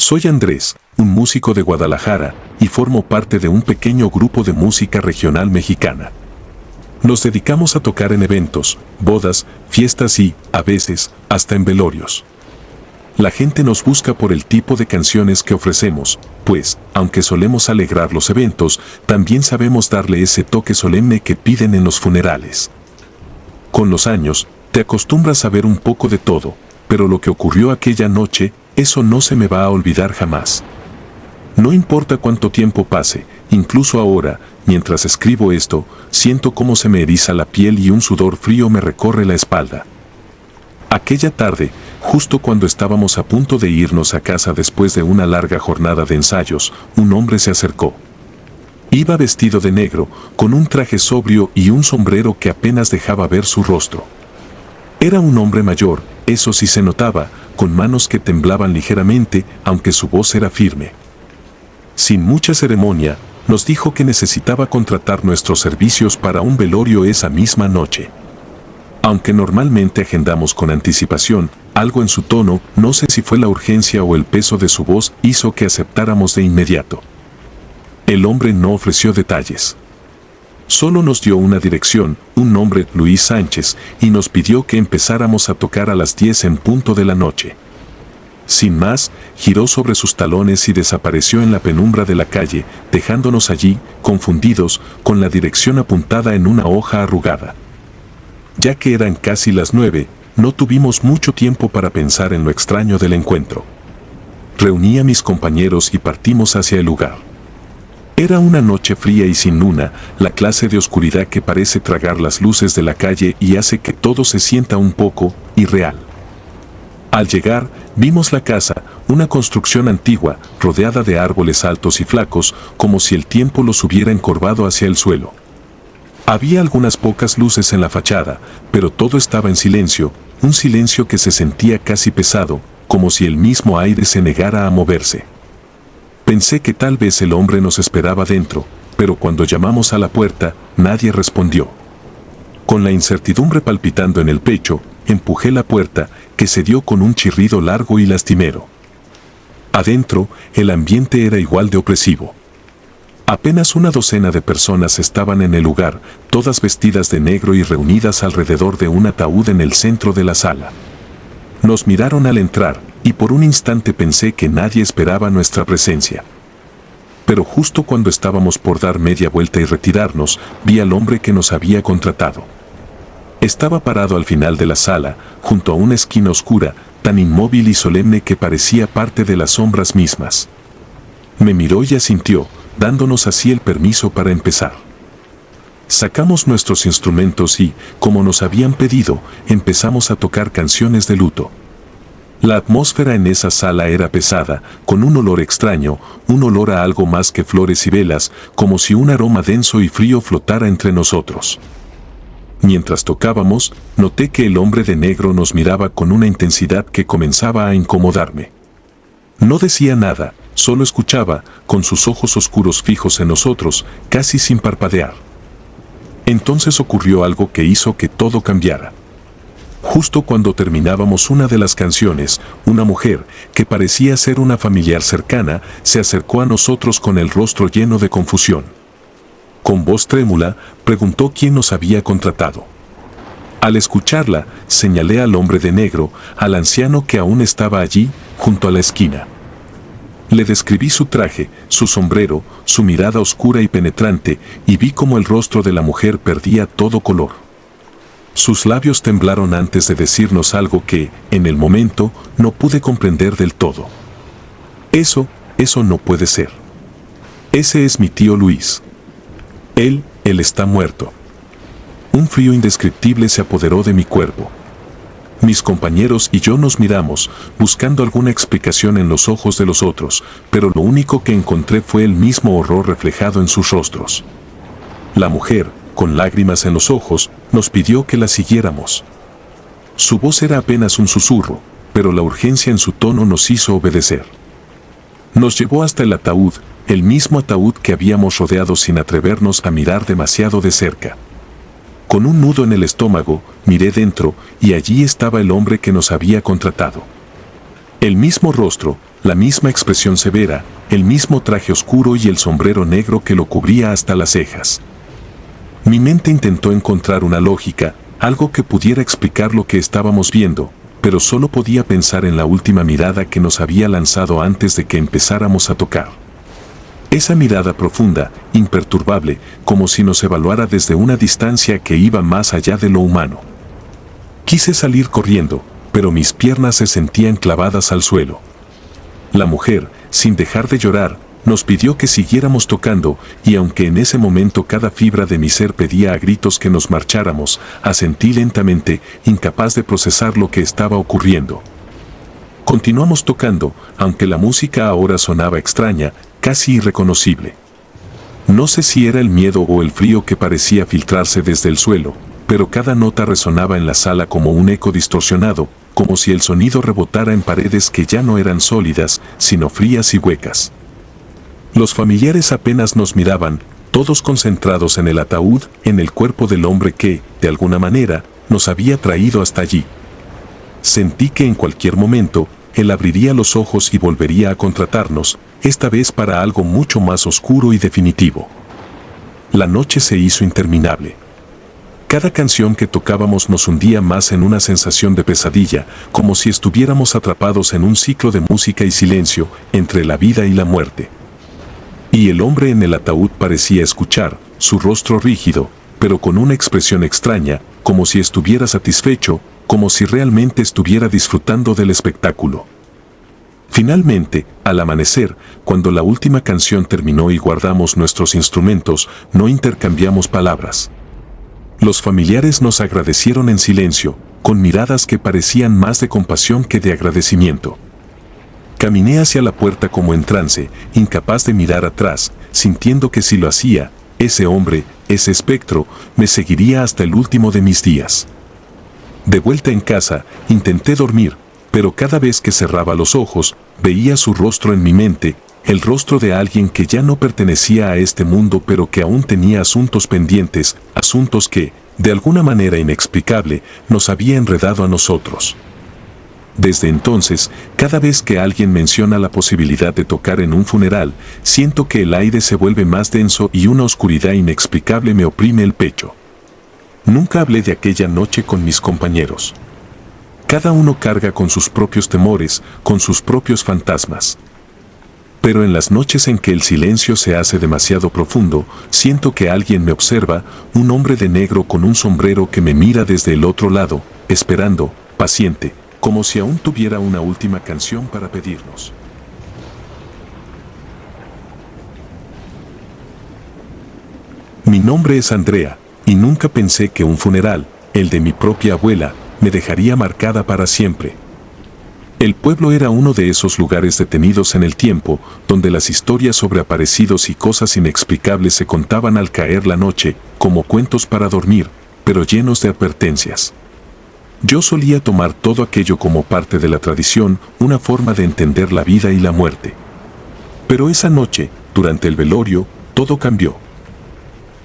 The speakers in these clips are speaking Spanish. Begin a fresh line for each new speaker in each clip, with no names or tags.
Soy Andrés, un músico de Guadalajara, y formo parte de un pequeño grupo de música regional mexicana. Nos dedicamos a tocar en eventos, bodas, fiestas y, a veces, hasta en velorios. La gente nos busca por el tipo de canciones que ofrecemos, pues, aunque solemos alegrar los eventos, también sabemos darle ese toque solemne que piden en los funerales. Con los años, te acostumbras a ver un poco de todo, pero lo que ocurrió aquella noche, eso no se me va a olvidar jamás. No importa cuánto tiempo pase, incluso ahora, mientras escribo esto, siento cómo se me eriza la piel y un sudor frío me recorre la espalda. Aquella tarde, justo cuando estábamos a punto de irnos a casa después de una larga jornada de ensayos, un hombre se acercó. Iba vestido de negro, con un traje sobrio y un sombrero que apenas dejaba ver su rostro. Era un hombre mayor, eso sí se notaba, con manos que temblaban ligeramente, aunque su voz era firme. Sin mucha ceremonia, nos dijo que necesitaba contratar nuestros servicios para un velorio esa misma noche. Aunque normalmente agendamos con anticipación, algo en su tono, no sé si fue la urgencia o el peso de su voz, hizo que aceptáramos de inmediato. El hombre no ofreció detalles. Solo nos dio una dirección, un nombre, Luis Sánchez, y nos pidió que empezáramos a tocar a las 10 en punto de la noche. Sin más, giró sobre sus talones y desapareció en la penumbra de la calle, dejándonos allí, confundidos, con la dirección apuntada en una hoja arrugada. Ya que eran casi las 9, no tuvimos mucho tiempo para pensar en lo extraño del encuentro. Reuní a mis compañeros y partimos hacia el lugar. Era una noche fría y sin luna, la clase de oscuridad que parece tragar las luces de la calle y hace que todo se sienta un poco irreal. Al llegar, vimos la casa, una construcción antigua, rodeada de árboles altos y flacos, como si el tiempo los hubiera encorvado hacia el suelo. Había algunas pocas luces en la fachada, pero todo estaba en silencio, un silencio que se sentía casi pesado, como si el mismo aire se negara a moverse. Pensé que tal vez el hombre nos esperaba dentro, pero cuando llamamos a la puerta, nadie respondió. Con la incertidumbre palpitando en el pecho, empujé la puerta, que se dio con un chirrido largo y lastimero. Adentro, el ambiente era igual de opresivo. Apenas una docena de personas estaban en el lugar, todas vestidas de negro y reunidas alrededor de un ataúd en el centro de la sala. Nos miraron al entrar, y por un instante pensé que nadie esperaba nuestra presencia. Pero justo cuando estábamos por dar media vuelta y retirarnos, vi al hombre que nos había contratado. Estaba parado al final de la sala, junto a una esquina oscura, tan inmóvil y solemne que parecía parte de las sombras mismas. Me miró y asintió, dándonos así el permiso para empezar. Sacamos nuestros instrumentos y, como nos habían pedido, empezamos a tocar canciones de luto. La atmósfera en esa sala era pesada, con un olor extraño, un olor a algo más que flores y velas, como si un aroma denso y frío flotara entre nosotros. Mientras tocábamos, noté que el hombre de negro nos miraba con una intensidad que comenzaba a incomodarme. No decía nada, solo escuchaba, con sus ojos oscuros fijos en nosotros, casi sin parpadear. Entonces ocurrió algo que hizo que todo cambiara. Justo cuando terminábamos una de las canciones, una mujer, que parecía ser una familiar cercana, se acercó a nosotros con el rostro lleno de confusión. Con voz trémula, preguntó quién nos había contratado. Al escucharla, señalé al hombre de negro, al anciano que aún estaba allí, junto a la esquina. Le describí su traje, su sombrero, su mirada oscura y penetrante, y vi cómo el rostro de la mujer perdía todo color. Sus labios temblaron antes de decirnos algo que, en el momento, no pude comprender del todo. Eso no puede ser. Ese es mi tío Luis. Él está muerto. Un frío indescriptible se apoderó de mi cuerpo. Mis compañeros y yo nos miramos, buscando alguna explicación en los ojos de los otros, pero lo único que encontré fue el mismo horror reflejado en sus rostros. La mujer, con lágrimas en los ojos, nos pidió que la siguiéramos. Su voz era apenas un susurro, pero la urgencia en su tono nos hizo obedecer. Nos llevó hasta el ataúd, el mismo ataúd que habíamos rodeado sin atrevernos a mirar demasiado de cerca. Con un nudo en el estómago, miré dentro, y allí estaba el hombre que nos había contratado. El mismo rostro, la misma expresión severa, el mismo traje oscuro y el sombrero negro que lo cubría hasta las cejas. Mi mente intentó encontrar una lógica, algo que pudiera explicar lo que estábamos viendo, pero solo podía pensar en la última mirada que nos había lanzado antes de que empezáramos a tocar. Esa mirada profunda, imperturbable, como si nos evaluara desde una distancia que iba más allá de lo humano. Quise salir corriendo, pero mis piernas se sentían clavadas al suelo. La mujer, sin dejar de llorar, nos pidió que siguiéramos tocando, y aunque en ese momento cada fibra de mi ser pedía a gritos que nos marcháramos, asentí lentamente, incapaz de procesar lo que estaba ocurriendo. Continuamos tocando, aunque la música ahora sonaba extraña, casi irreconocible. No sé si era el miedo o el frío que parecía filtrarse desde el suelo, pero cada nota resonaba en la sala como un eco distorsionado, como si el sonido rebotara en paredes que ya no eran sólidas, sino frías y huecas. Los familiares apenas nos miraban, todos concentrados en el ataúd, en el cuerpo del hombre que, de alguna manera, nos había traído hasta allí. Sentí que en cualquier momento, él abriría los ojos y volvería a contratarnos, esta vez para algo mucho más oscuro y definitivo. La noche se hizo interminable. Cada canción que tocábamos nos hundía más en una sensación de pesadilla, como si estuviéramos atrapados en un ciclo de música y silencio, entre la vida y la muerte. Y el hombre en el ataúd parecía escuchar, su rostro rígido, pero con una expresión extraña, como si estuviera satisfecho, como si realmente estuviera disfrutando del espectáculo. Finalmente, al amanecer, cuando la última canción terminó y guardamos nuestros instrumentos, no intercambiamos palabras. Los familiares nos agradecieron en silencio, con miradas que parecían más de compasión que de agradecimiento. Caminé hacia la puerta como en trance, incapaz de mirar atrás, sintiendo que si lo hacía, ese hombre, ese espectro, me seguiría hasta el último de mis días. De vuelta en casa, intenté dormir, pero cada vez que cerraba los ojos, veía su rostro en mi mente, el rostro de alguien que ya no pertenecía a este mundo pero que aún tenía asuntos pendientes, asuntos que, de alguna manera inexplicable, nos había enredado a nosotros. Desde entonces, cada vez que alguien menciona la posibilidad de tocar en un funeral, siento que el aire se vuelve más denso y una oscuridad inexplicable me oprime el pecho. Nunca hablé de aquella noche con mis compañeros. Cada uno carga con sus propios temores, con sus propios fantasmas. Pero en las noches en que el silencio se hace demasiado profundo, siento que alguien me observa, un hombre de negro con un sombrero que me mira desde el otro lado, esperando, paciente, como si aún tuviera una última canción para pedirnos. Mi nombre es Andrea, y nunca pensé que un funeral, el de mi propia abuela, me dejaría marcada para siempre. El pueblo era uno de esos lugares detenidos en el tiempo, donde las historias sobre aparecidos y cosas inexplicables se contaban al caer la noche, como cuentos para dormir, pero llenos de advertencias. Yo solía tomar todo aquello como parte de la tradición, una forma de entender la vida y la muerte. Pero esa noche, durante el velorio, todo cambió.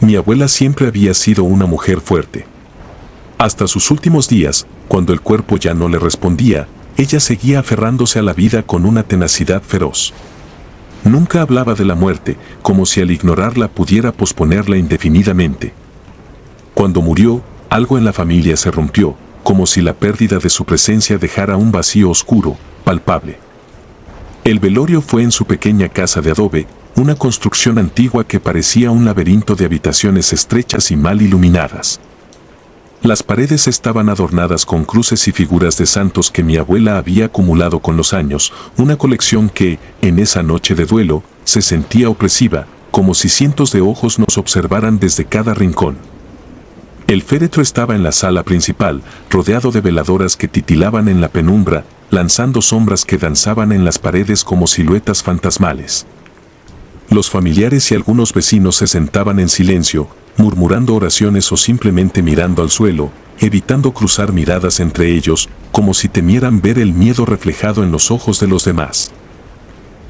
Mi abuela siempre había sido una mujer fuerte. Hasta sus últimos días, cuando el cuerpo ya no le respondía, ella seguía aferrándose a la vida con una tenacidad feroz. Nunca hablaba de la muerte, como si al ignorarla pudiera posponerla indefinidamente. Cuando murió, algo en la familia se rompió, como si la pérdida de su presencia dejara un vacío oscuro, palpable. El velorio fue en su pequeña casa de adobe, una construcción antigua que parecía un laberinto de habitaciones estrechas y mal iluminadas. Las paredes estaban adornadas con cruces y figuras de santos que mi abuela había acumulado con los años, una colección que, en esa noche de duelo, se sentía opresiva, como si cientos de ojos nos observaran desde cada rincón. El féretro estaba en la sala principal, rodeado de veladoras que titilaban en la penumbra, lanzando sombras que danzaban en las paredes como siluetas fantasmales. Los familiares y algunos vecinos se sentaban en silencio, murmurando oraciones o simplemente mirando al suelo, evitando cruzar miradas entre ellos, como si temieran ver el miedo reflejado en los ojos de los demás.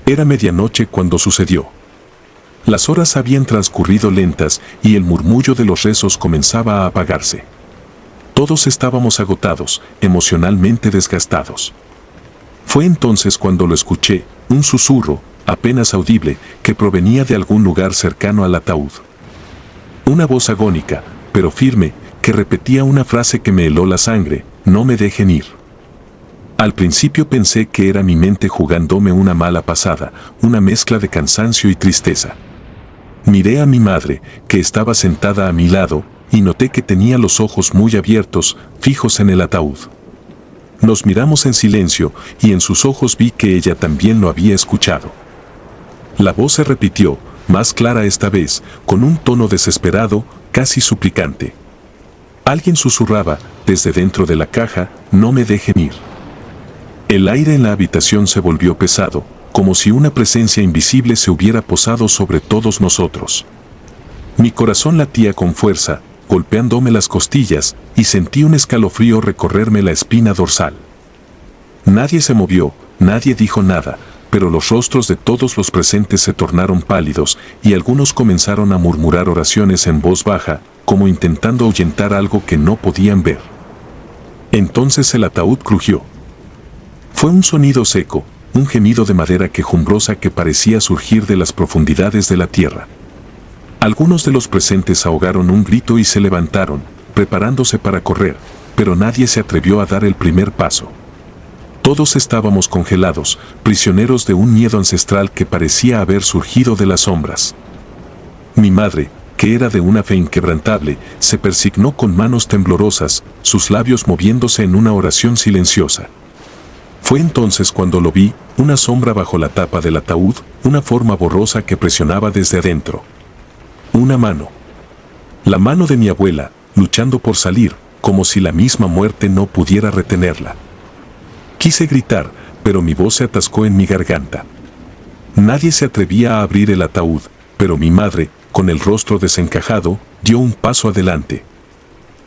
Era medianoche cuando sucedió. Las horas habían transcurrido lentas y el murmullo de los rezos comenzaba a apagarse. Todos estábamos agotados, emocionalmente desgastados. Fue entonces cuando lo escuché, un susurro, apenas audible, que provenía de algún lugar cercano al ataúd. Una voz agónica, pero firme, que repetía una frase que me heló la sangre: no me dejen ir. Al principio pensé que era mi mente jugándome una mala pasada, una mezcla de cansancio y tristeza. Miré a mi madre, que estaba sentada a mi lado, y noté que tenía los ojos muy abiertos, fijos en el ataúd. Nos miramos en silencio, y en sus ojos vi que ella también lo había escuchado. La voz se repitió, más clara esta vez, con un tono desesperado, casi suplicante. Alguien susurraba, desde dentro de la caja: no me dejen ir. El aire en la habitación se volvió pesado, como si una presencia invisible se hubiera posado sobre todos nosotros. Mi corazón latía con fuerza, golpeándome las costillas, y sentí un escalofrío recorrerme la espina dorsal. Nadie se movió, nadie dijo nada, pero los rostros de todos los presentes se tornaron pálidos, y algunos comenzaron a murmurar oraciones en voz baja, como intentando ahuyentar algo que no podían ver. Entonces el ataúd crujió. Fue un sonido seco, un gemido de madera quejumbrosa que parecía surgir de las profundidades de la tierra. Algunos de los presentes ahogaron un grito y se levantaron, preparándose para correr, pero nadie se atrevió a dar el primer paso. Todos estábamos congelados, prisioneros de un miedo ancestral que parecía haber surgido de las sombras. Mi madre, que era de una fe inquebrantable, se persignó con manos temblorosas, sus labios moviéndose en una oración silenciosa. Fue entonces cuando lo vi, una sombra bajo la tapa del ataúd, una forma borrosa que presionaba desde adentro. Una mano. La mano de mi abuela, luchando por salir, como si la misma muerte no pudiera retenerla. Quise gritar, pero mi voz se atascó en mi garganta. Nadie se atrevía a abrir el ataúd, pero mi madre, con el rostro desencajado, dio un paso adelante.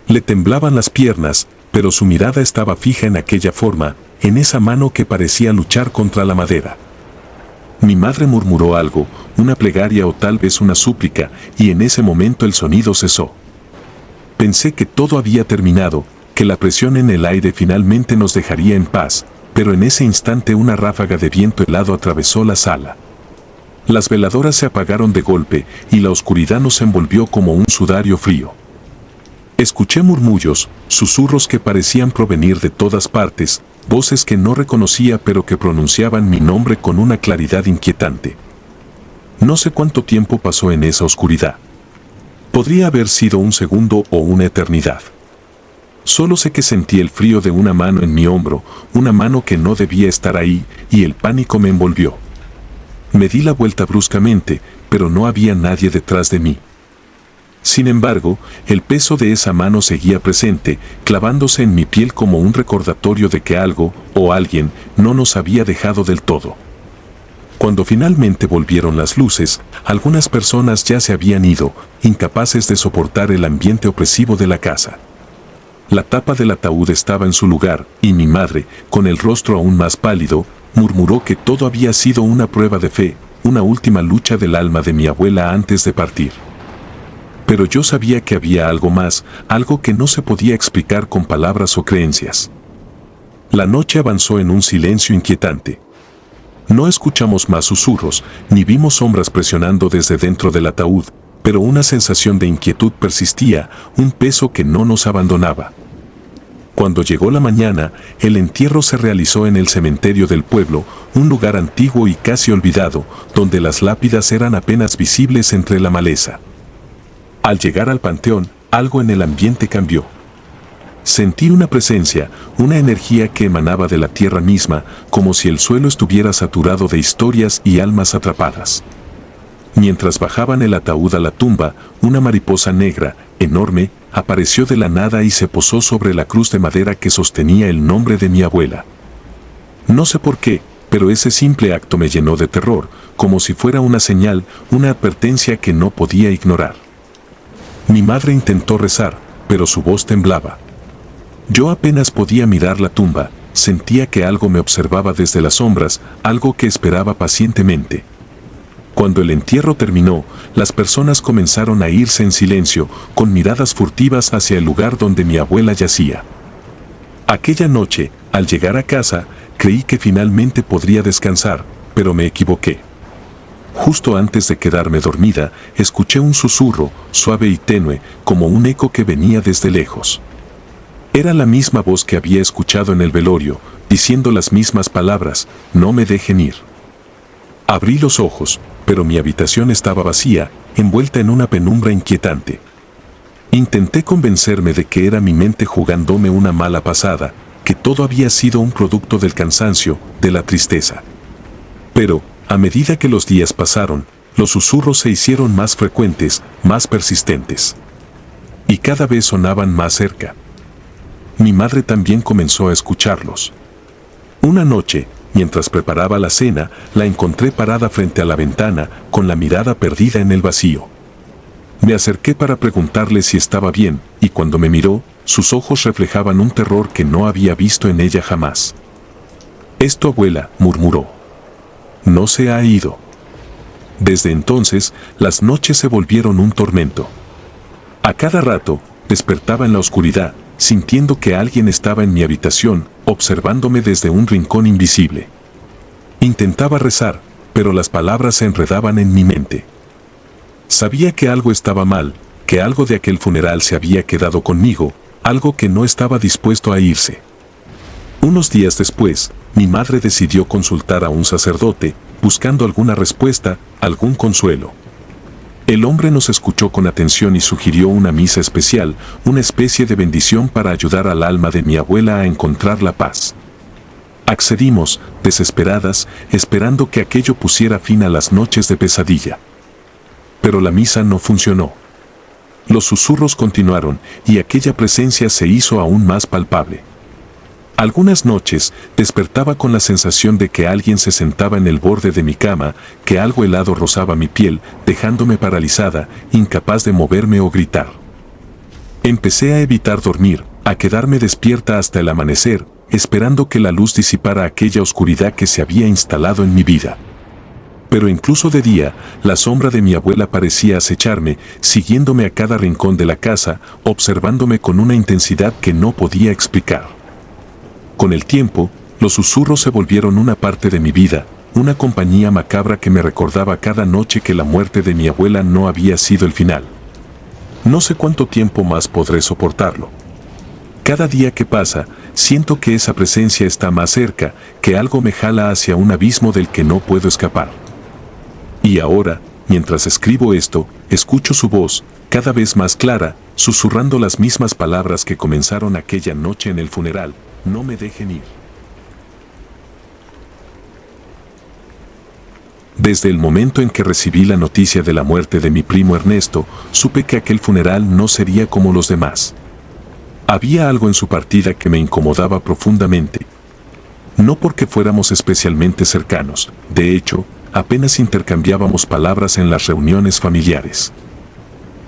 Le temblaban las piernas, pero su mirada estaba fija en aquella forma, en esa mano que parecía luchar contra la madera. Mi madre murmuró algo, una plegaria o tal vez una súplica, y en ese momento el sonido cesó. Pensé que todo había terminado, que la presión en el aire finalmente nos dejaría en paz, pero en ese instante una ráfaga de viento helado atravesó la sala. Las veladoras se apagaron de golpe, y la oscuridad nos envolvió como un sudario frío. Escuché murmullos, susurros que parecían provenir de todas partes, voces que no reconocía pero que pronunciaban mi nombre con una claridad inquietante. No sé cuánto tiempo pasó en esa oscuridad. Podría haber sido un segundo o una eternidad. Solo sé que sentí el frío de una mano en mi hombro, una mano que no debía estar ahí, y el pánico me envolvió. Me di la vuelta bruscamente, pero no había nadie detrás de mí. Sin embargo, el peso de esa mano seguía presente, clavándose en mi piel como un recordatorio de que algo, o alguien, no nos había dejado del todo. Cuando finalmente volvieron las luces, algunas personas ya se habían ido, incapaces de soportar el ambiente opresivo de la casa. La tapa del ataúd estaba en su lugar, y mi madre, con el rostro aún más pálido, murmuró que todo había sido una prueba de fe, una última lucha del alma de mi abuela antes de partir. Pero yo sabía que había algo más, algo que no se podía explicar con palabras o creencias. La noche avanzó en un silencio inquietante. No escuchamos más susurros, ni vimos sombras presionando desde dentro del ataúd, pero una sensación de inquietud persistía, un peso que no nos abandonaba. Cuando llegó la mañana, el entierro se realizó en el cementerio del pueblo, un lugar antiguo y casi olvidado, donde las lápidas eran apenas visibles entre la maleza. Al llegar al panteón, algo en el ambiente cambió. Sentí una presencia, una energía que emanaba de la tierra misma, como si el suelo estuviera saturado de historias y almas atrapadas. Mientras bajaban el ataúd a la tumba, una mariposa negra, enorme, apareció de la nada y se posó sobre la cruz de madera que sostenía el nombre de mi abuela. No sé por qué, pero ese simple acto me llenó de terror, como si fuera una señal, una advertencia que no podía ignorar. Mi madre intentó rezar, pero su voz temblaba. Yo apenas podía mirar la tumba, sentía que algo me observaba desde las sombras, algo que esperaba pacientemente. Cuando el entierro terminó, las personas comenzaron a irse en silencio, con miradas furtivas hacia el lugar donde mi abuela yacía. Aquella noche, al llegar a casa, creí que finalmente podría descansar, pero me equivoqué. Justo antes de quedarme dormida, escuché un susurro, suave y tenue, como un eco que venía desde lejos. Era la misma voz que había escuchado en el velorio, diciendo las mismas palabras: no me dejen ir. Abrí los ojos, pero mi habitación estaba vacía, envuelta en una penumbra inquietante. Intenté convencerme de que era mi mente jugándome una mala pasada, que todo había sido un producto del cansancio, de la tristeza. Pero, a medida que los días pasaron, los susurros se hicieron más frecuentes, más persistentes. Y cada vez sonaban más cerca. Mi madre también comenzó a escucharlos. Una noche, mientras preparaba la cena, la encontré parada frente a la ventana, con la mirada perdida en el vacío. Me acerqué para preguntarle si estaba bien, y cuando me miró, sus ojos reflejaban un terror que no había visto en ella jamás. «Es tu abuela», murmuró. «No se ha ido». Desde entonces, las noches se volvieron un tormento. A cada rato, despertaba en la oscuridad, sintiendo que alguien estaba en mi habitación, observándome desde un rincón invisible. Intentaba rezar, pero las palabras se enredaban en mi mente. Sabía que algo estaba mal, que algo de aquel funeral se había quedado conmigo, algo que no estaba dispuesto a irse. Unos días después, mi madre decidió consultar a un sacerdote, buscando alguna respuesta, algún consuelo. El hombre nos escuchó con atención y sugirió una misa especial, una especie de bendición para ayudar al alma de mi abuela a encontrar la paz. Accedimos, desesperadas, esperando que aquello pusiera fin a las noches de pesadilla. Pero la misa no funcionó. Los susurros continuaron y aquella presencia se hizo aún más palpable. Algunas noches despertaba con la sensación de que alguien se sentaba en el borde de mi cama, que algo helado rozaba mi piel, dejándome paralizada, incapaz de moverme o gritar. Empecé a evitar dormir, a quedarme despierta hasta el amanecer, esperando que la luz disipara aquella oscuridad que se había instalado en mi vida. Pero incluso de día, la sombra de mi abuela parecía acecharme, siguiéndome a cada rincón de la casa, observándome con una intensidad que no podía explicar. Con el tiempo, los susurros se volvieron una parte de mi vida, una compañía macabra que me recordaba cada noche que la muerte de mi abuela no había sido el final. No sé cuánto tiempo más podré soportarlo. Cada día que pasa, siento que esa presencia está más cerca, que algo me jala hacia un abismo del que no puedo escapar. Y ahora, mientras escribo esto, escucho su voz, cada vez más clara, susurrando las mismas palabras que comenzaron aquella noche en el funeral: no me dejen ir. Desde el momento en que recibí la noticia de la muerte de mi primo Ernesto, supe que aquel funeral no sería como los demás. Había algo en su partida que me incomodaba profundamente. No porque fuéramos especialmente cercanos, de hecho, apenas intercambiábamos palabras en las reuniones familiares.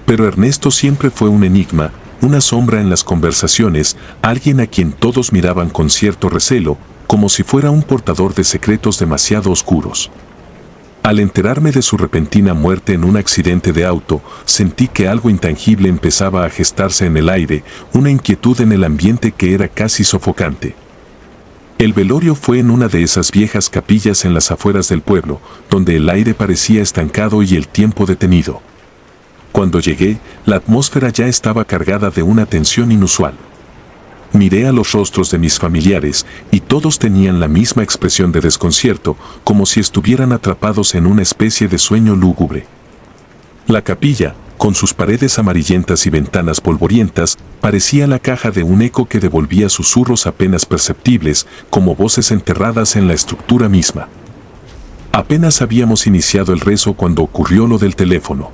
Pero Ernesto siempre fue un enigma, una sombra en las conversaciones, alguien a quien todos miraban con cierto recelo, como si fuera un portador de secretos demasiado oscuros. Al enterarme de su repentina muerte en un accidente de auto, sentí que algo intangible empezaba a gestarse en el aire, una inquietud en el ambiente que era casi sofocante. El velorio fue en una de esas viejas capillas en las afueras del pueblo, donde el aire parecía estancado y el tiempo detenido. Cuando llegué, la atmósfera ya estaba cargada de una tensión inusual. Miré a los rostros de mis familiares y todos tenían la misma expresión de desconcierto, como si estuvieran atrapados en una especie de sueño lúgubre. La capilla, con sus paredes amarillentas y ventanas polvorientas, parecía la caja de un eco que devolvía susurros apenas perceptibles, como voces enterradas en la estructura misma. Apenas habíamos iniciado el rezo cuando ocurrió lo del teléfono.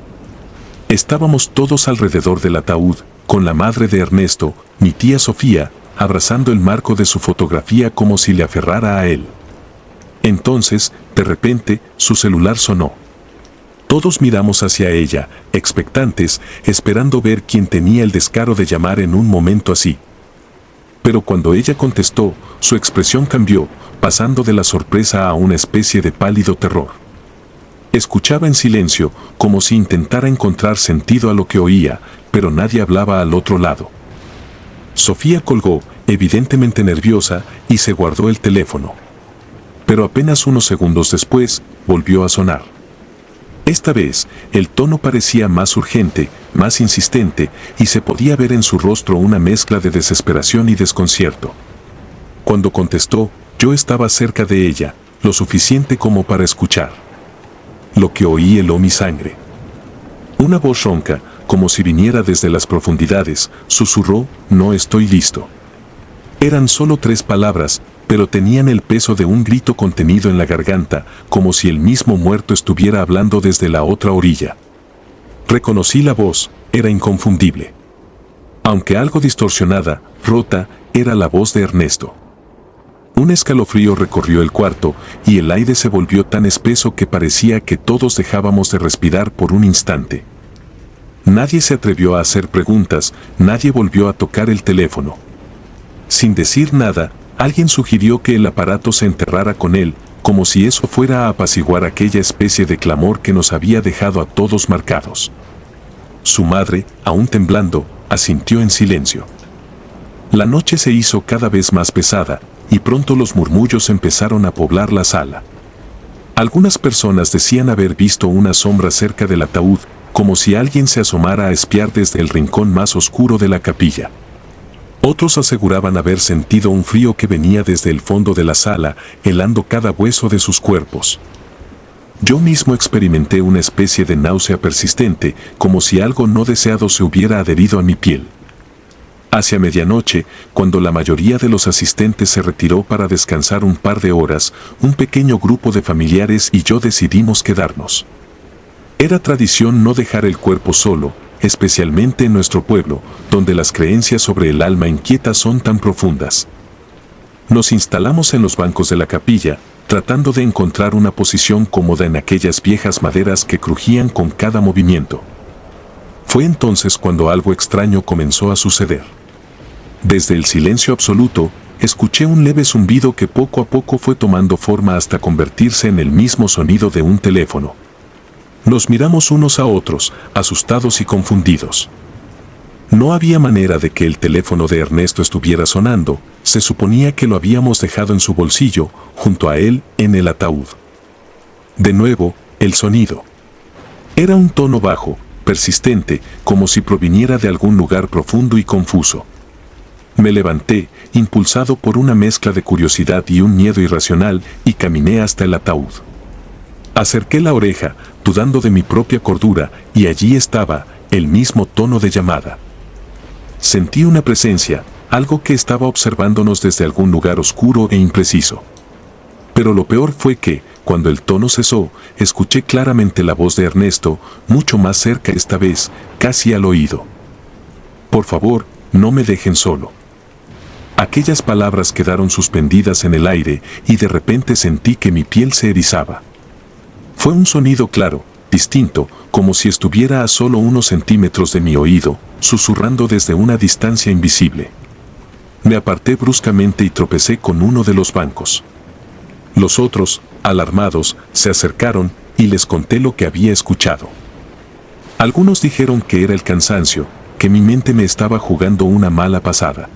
Estábamos todos alrededor del ataúd, con la madre de Ernesto, mi tía Sofía, abrazando el marco de su fotografía como si le aferrara a él. Entonces, de repente, su celular sonó. Todos miramos hacia ella, expectantes, esperando ver quién tenía el descaro de llamar en un momento así. Pero cuando ella contestó, su expresión cambió, pasando de la sorpresa a una especie de pálido terror. Escuchaba en silencio, como si intentara encontrar sentido a lo que oía, pero nadie hablaba al otro lado. Sofía colgó, evidentemente nerviosa, y se guardó el teléfono. pero apenas unos segundos después, volvió a sonar. Esta vez, el tono parecía más urgente, más insistente, y se podía ver en su rostro una mezcla de desesperación y desconcierto. Cuando contestó, yo estaba cerca de ella, lo suficiente como para escuchar. Lo que oí heló mi sangre. Una voz ronca, como si viniera desde las profundidades, susurró, no estoy listo. Eran solo 3 palabras, pero tenían el peso de un grito contenido en la garganta, como si el mismo muerto estuviera hablando desde la otra orilla. Reconocí la voz, era inconfundible. Aunque algo distorsionada, rota, era la voz de Ernesto. Un escalofrío recorrió el cuarto, y el aire se volvió tan espeso que parecía que todos dejábamos de respirar por un instante. Nadie se atrevió a hacer preguntas, nadie volvió a tocar el teléfono. Sin decir nada, alguien sugirió que el aparato se enterrara con él, como si eso fuera a apaciguar aquella especie de clamor que nos había dejado a todos marcados. Su madre, aún temblando, asintió en silencio. La noche se hizo cada vez más pesada, y pronto los murmullos empezaron a poblar la sala. Algunas personas decían haber visto una sombra cerca del ataúd, como si alguien se asomara a espiar desde el rincón más oscuro de la capilla. Otros aseguraban haber sentido un frío que venía desde el fondo de la sala, helando cada hueso de sus cuerpos. Yo mismo experimenté una especie de náusea persistente, como si algo no deseado se hubiera adherido a mi piel. Hacia medianoche, cuando la mayoría de los asistentes se retiró para descansar un par de horas, un pequeño grupo de familiares y yo decidimos quedarnos. Era tradición no dejar el cuerpo solo, especialmente en nuestro pueblo, donde las creencias sobre el alma inquieta son tan profundas. Nos instalamos en los bancos de la capilla, tratando de encontrar una posición cómoda en aquellas viejas maderas que crujían con cada movimiento. Fue entonces cuando algo extraño comenzó a suceder. Desde el silencio absoluto, escuché un leve zumbido que poco a poco fue tomando forma hasta convertirse en el mismo sonido de un teléfono. Nos miramos unos a otros, asustados y confundidos. No había manera de que el teléfono de Ernesto estuviera sonando, se suponía que lo habíamos dejado en su bolsillo, junto a él, en el ataúd. De nuevo, el sonido. Era un tono bajo, persistente, como si proviniera de algún lugar profundo y confuso. Me levanté, impulsado por una mezcla de curiosidad y un miedo irracional, y caminé hasta el ataúd. Acerqué la oreja, dudando de mi propia cordura, y allí estaba, el mismo tono de llamada. Sentí una presencia, algo que estaba observándonos desde algún lugar oscuro e impreciso. Pero lo peor fue que, cuando el tono cesó, escuché claramente la voz de Ernesto, mucho más cerca esta vez, casi al oído. Por favor, no me dejen solo. Aquellas palabras quedaron suspendidas en el aire y de repente sentí que mi piel se erizaba. Fue un sonido claro, distinto, como si estuviera a solo unos centímetros de mi oído, susurrando desde una distancia invisible. Me aparté bruscamente y tropecé con uno de los bancos. Los otros, alarmados, se acercaron y les conté lo que había escuchado. Algunos dijeron que era el cansancio, que mi mente me estaba jugando una mala pasada.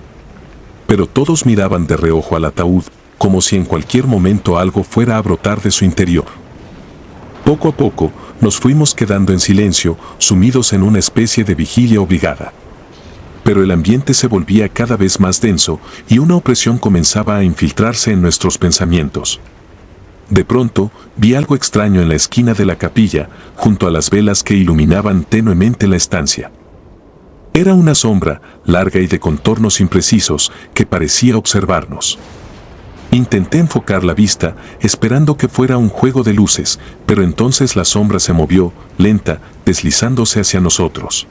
Pero todos miraban de reojo al ataúd, como si en cualquier momento algo fuera a brotar de su interior. Poco a poco, nos fuimos quedando en silencio, sumidos en una especie de vigilia obligada. Pero el ambiente se volvía cada vez más denso y una opresión comenzaba a infiltrarse en nuestros pensamientos. De pronto, vi algo extraño en la esquina de la capilla, junto a las velas que iluminaban tenuemente la estancia. Era una sombra, larga y de contornos imprecisos, que parecía observarnos. Intenté enfocar la vista, esperando que fuera un juego de luces, pero entonces la sombra se movió, lenta, deslizándose hacia nosotros.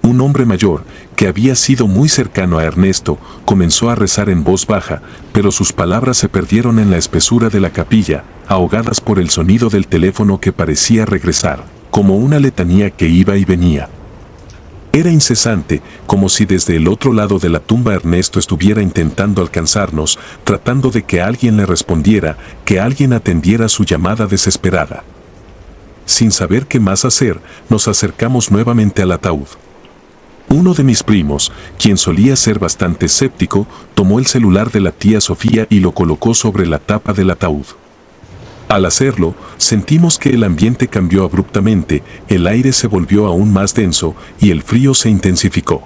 Un hombre mayor, que había sido muy cercano a Ernesto, comenzó a rezar en voz baja, pero sus palabras se perdieron en la espesura de la capilla, ahogadas por el sonido del teléfono que parecía regresar, como una letanía que iba y venía. Era incesante, como si desde el otro lado de la tumba Ernesto estuviera intentando alcanzarnos, tratando de que alguien le respondiera, que alguien atendiera su llamada desesperada. Sin saber qué más hacer, nos acercamos nuevamente al ataúd. Uno de mis primos, quien solía ser bastante escéptico, tomó el celular de la tía Sofía y lo colocó sobre la tapa del ataúd. Al hacerlo, sentimos que el ambiente cambió abruptamente, el aire se volvió aún más denso y el frío se intensificó.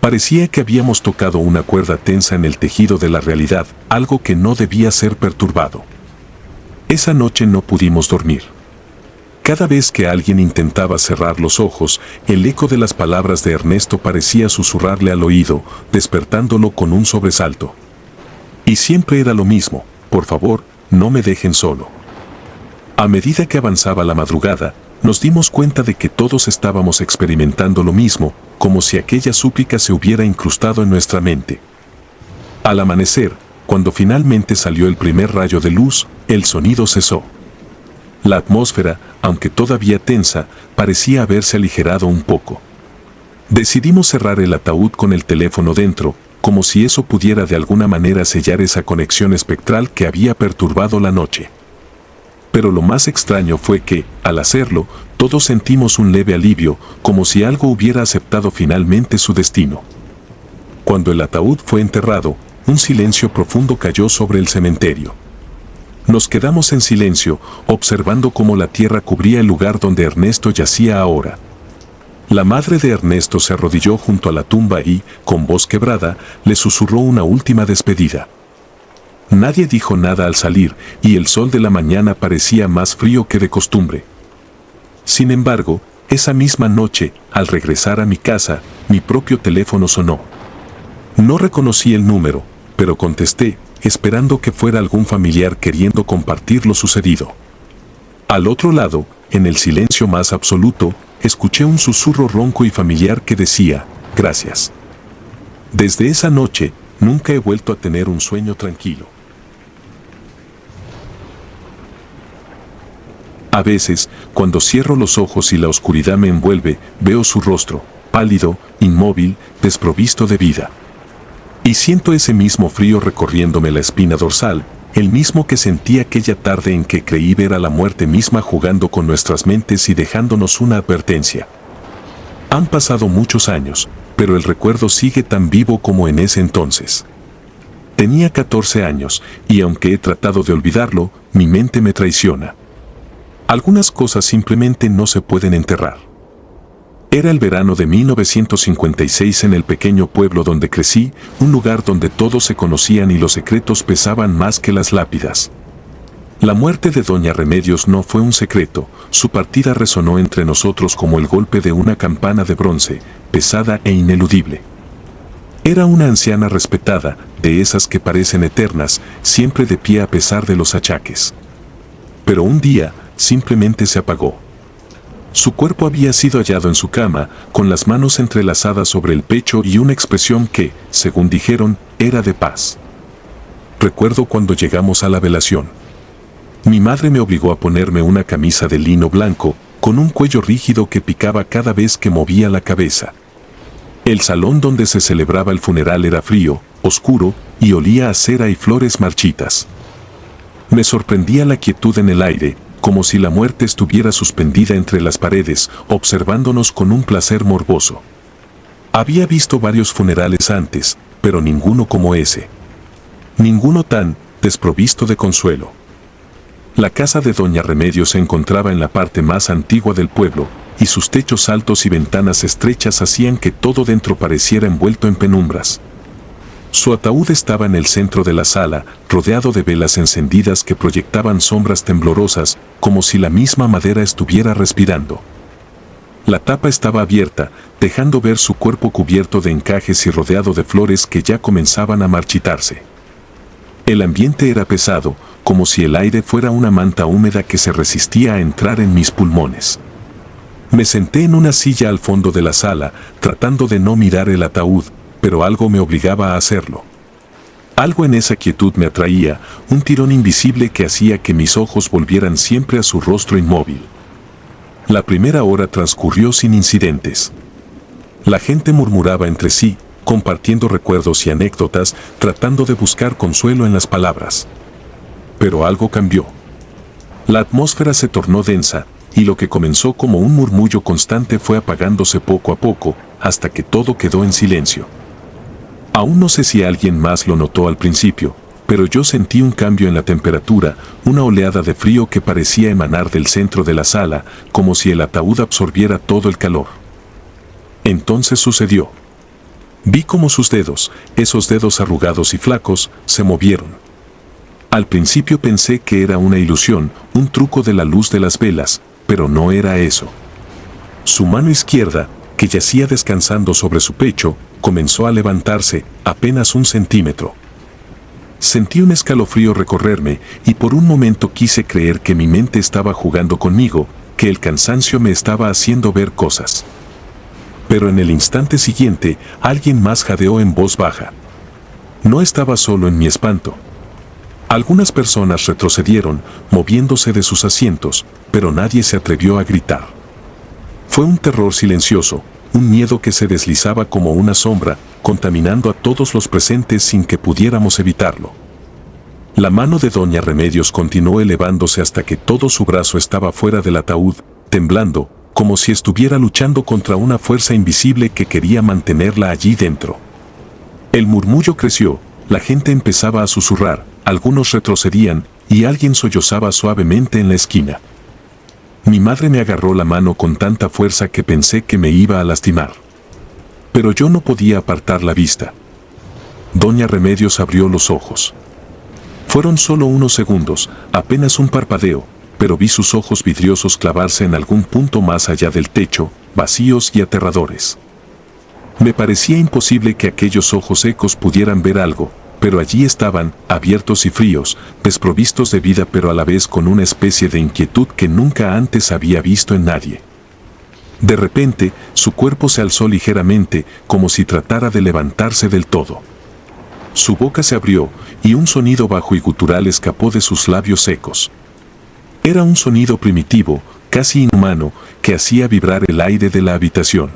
Parecía que habíamos tocado una cuerda tensa en el tejido de la realidad, algo que no debía ser perturbado. Esa noche no pudimos dormir. Cada vez que alguien intentaba cerrar los ojos, el eco de las palabras de Ernesto parecía susurrarle al oído, despertándolo con un sobresalto. Y siempre era lo mismo: por favor, no me dejen solo. A medida que avanzaba la madrugada, nos dimos cuenta de que todos estábamos experimentando lo mismo, como si aquella súplica se hubiera incrustado en nuestra mente. Al amanecer, cuando finalmente salió el primer rayo de luz, el sonido cesó. La atmósfera, aunque todavía tensa, parecía haberse aligerado un poco. Decidimos cerrar el ataúd con el teléfono dentro, como si eso pudiera de alguna manera sellar esa conexión espectral que había perturbado la noche. Pero lo más extraño fue que, al hacerlo, todos sentimos un leve alivio, como si algo hubiera aceptado finalmente su destino. Cuando el ataúd fue enterrado, un silencio profundo cayó sobre el cementerio. Nos quedamos en silencio, observando cómo la tierra cubría el lugar donde Ernesto yacía ahora. La madre de Ernesto se arrodilló junto a la tumba y, con voz quebrada, le susurró una última despedida. Nadie dijo nada al salir, y el sol de la mañana parecía más frío que de costumbre. Sin embargo, esa misma noche, al regresar a mi casa, mi propio teléfono sonó. No reconocí el número, pero contesté, esperando que fuera algún familiar queriendo compartir lo sucedido. Al otro lado, en el silencio más absoluto, escuché un susurro ronco y familiar que decía: gracias. Desde esa noche, nunca he vuelto a tener un sueño tranquilo. A veces, cuando cierro los ojos y la oscuridad me envuelve, veo su rostro, pálido, inmóvil, desprovisto de vida. Y siento ese mismo frío recorriéndome la espina dorsal, el mismo que sentí aquella tarde en que creí ver a la muerte misma jugando con nuestras mentes y dejándonos una advertencia. Han pasado muchos años, pero el recuerdo sigue tan vivo como en ese entonces. Tenía 14 años, y aunque he tratado de olvidarlo, mi mente me traiciona. Algunas cosas simplemente no se pueden enterrar. Era el verano de 1956 en el pequeño pueblo donde crecí, un lugar donde todos se conocían y los secretos pesaban más que las lápidas. La muerte de Doña Remedios no fue un secreto, su partida resonó entre nosotros como el golpe de una campana de bronce, pesada e ineludible. Era una anciana respetada, de esas que parecen eternas, siempre de pie a pesar de los achaques. Pero un día, simplemente se apagó. Su cuerpo había sido hallado en su cama, con las manos entrelazadas sobre el pecho y una expresión que, según dijeron, era de paz. Recuerdo cuando llegamos a la velación. Mi madre me obligó a ponerme una camisa de lino blanco, con un cuello rígido que picaba cada vez que movía la cabeza. El salón donde se celebraba el funeral era frío, oscuro, y olía a cera y flores marchitas. Me sorprendía la quietud en el aire, como si la muerte estuviera suspendida entre las paredes, observándonos con un placer morboso. Había visto varios funerales antes, pero ninguno como ese. Ninguno tan desprovisto de consuelo. La casa de Doña Remedios se encontraba en la parte más antigua del pueblo, y sus techos altos y ventanas estrechas hacían que todo dentro pareciera envuelto en penumbras. Su ataúd estaba en el centro de la sala, rodeado de velas encendidas que proyectaban sombras temblorosas, como si la misma madera estuviera respirando. La tapa estaba abierta, dejando ver su cuerpo cubierto de encajes y rodeado de flores que ya comenzaban a marchitarse. El ambiente era pesado, como si el aire fuera una manta húmeda que se resistía a entrar en mis pulmones. Me senté en una silla al fondo de la sala, tratando de no mirar el ataúd, pero algo me obligaba a hacerlo. Algo en esa quietud me atraía, un tirón invisible que hacía que mis ojos volvieran siempre a su rostro inmóvil. La primera hora transcurrió sin incidentes. La gente murmuraba entre sí, compartiendo recuerdos y anécdotas, tratando de buscar consuelo en las palabras. Pero algo cambió. La atmósfera se tornó densa, y lo que comenzó como un murmullo constante fue apagándose poco a poco, hasta que todo quedó en silencio. Aún no sé si alguien más lo notó al principio, pero yo sentí un cambio en la temperatura, una oleada de frío que parecía emanar del centro de la sala, como si el ataúd absorbiera todo el calor. Entonces sucedió. Vi cómo sus dedos, esos dedos arrugados y flacos, se movieron. Al principio pensé que era una ilusión, un truco de la luz de las velas, pero no era eso. Su mano izquierda, que yacía descansando sobre su pecho, comenzó a levantarse, apenas 1 centímetro. Sentí un escalofrío recorrerme y por un momento quise creer que mi mente estaba jugando conmigo, que el cansancio me estaba haciendo ver cosas. Pero en el instante siguiente, alguien más jadeó en voz baja. No estaba solo en mi espanto. Algunas personas retrocedieron, moviéndose de sus asientos, pero nadie se atrevió a gritar. Fue un terror silencioso, un miedo que se deslizaba como una sombra, contaminando a todos los presentes sin que pudiéramos evitarlo. La mano de Doña Remedios continuó elevándose hasta que todo su brazo estaba fuera del ataúd, temblando, como si estuviera luchando contra una fuerza invisible que quería mantenerla allí dentro. El murmullo creció, la gente empezaba a susurrar, algunos retrocedían, y alguien sollozaba suavemente en la esquina. Mi madre me agarró la mano con tanta fuerza que pensé que me iba a lastimar. Pero yo no podía apartar la vista. Doña Remedios abrió los ojos. Fueron solo unos segundos, apenas un parpadeo, pero vi sus ojos vidriosos clavarse en algún punto más allá del techo, vacíos y aterradores. Me parecía imposible que aquellos ojos secos pudieran ver algo, pero allí estaban, abiertos y fríos, desprovistos de vida pero a la vez con una especie de inquietud que nunca antes había visto en nadie. De repente, su cuerpo se alzó ligeramente, como si tratara de levantarse del todo. Su boca se abrió, y un sonido bajo y gutural escapó de sus labios secos. Era un sonido primitivo, casi inhumano, que hacía vibrar el aire de la habitación.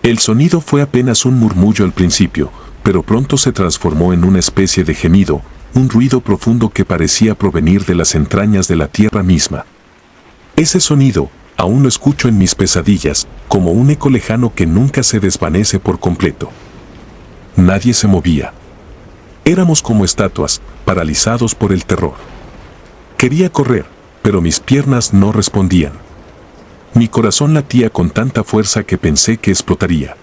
El sonido fue apenas un murmullo al principio, pero pronto se transformó en una especie de gemido, un ruido profundo que parecía provenir de las entrañas de la tierra misma. Ese sonido, aún lo escucho en mis pesadillas, como un eco lejano que nunca se desvanece por completo. Nadie se movía. Éramos como estatuas, paralizados por el terror. Quería correr, pero mis piernas no respondían. Mi corazón latía con tanta fuerza que pensé que explotaría.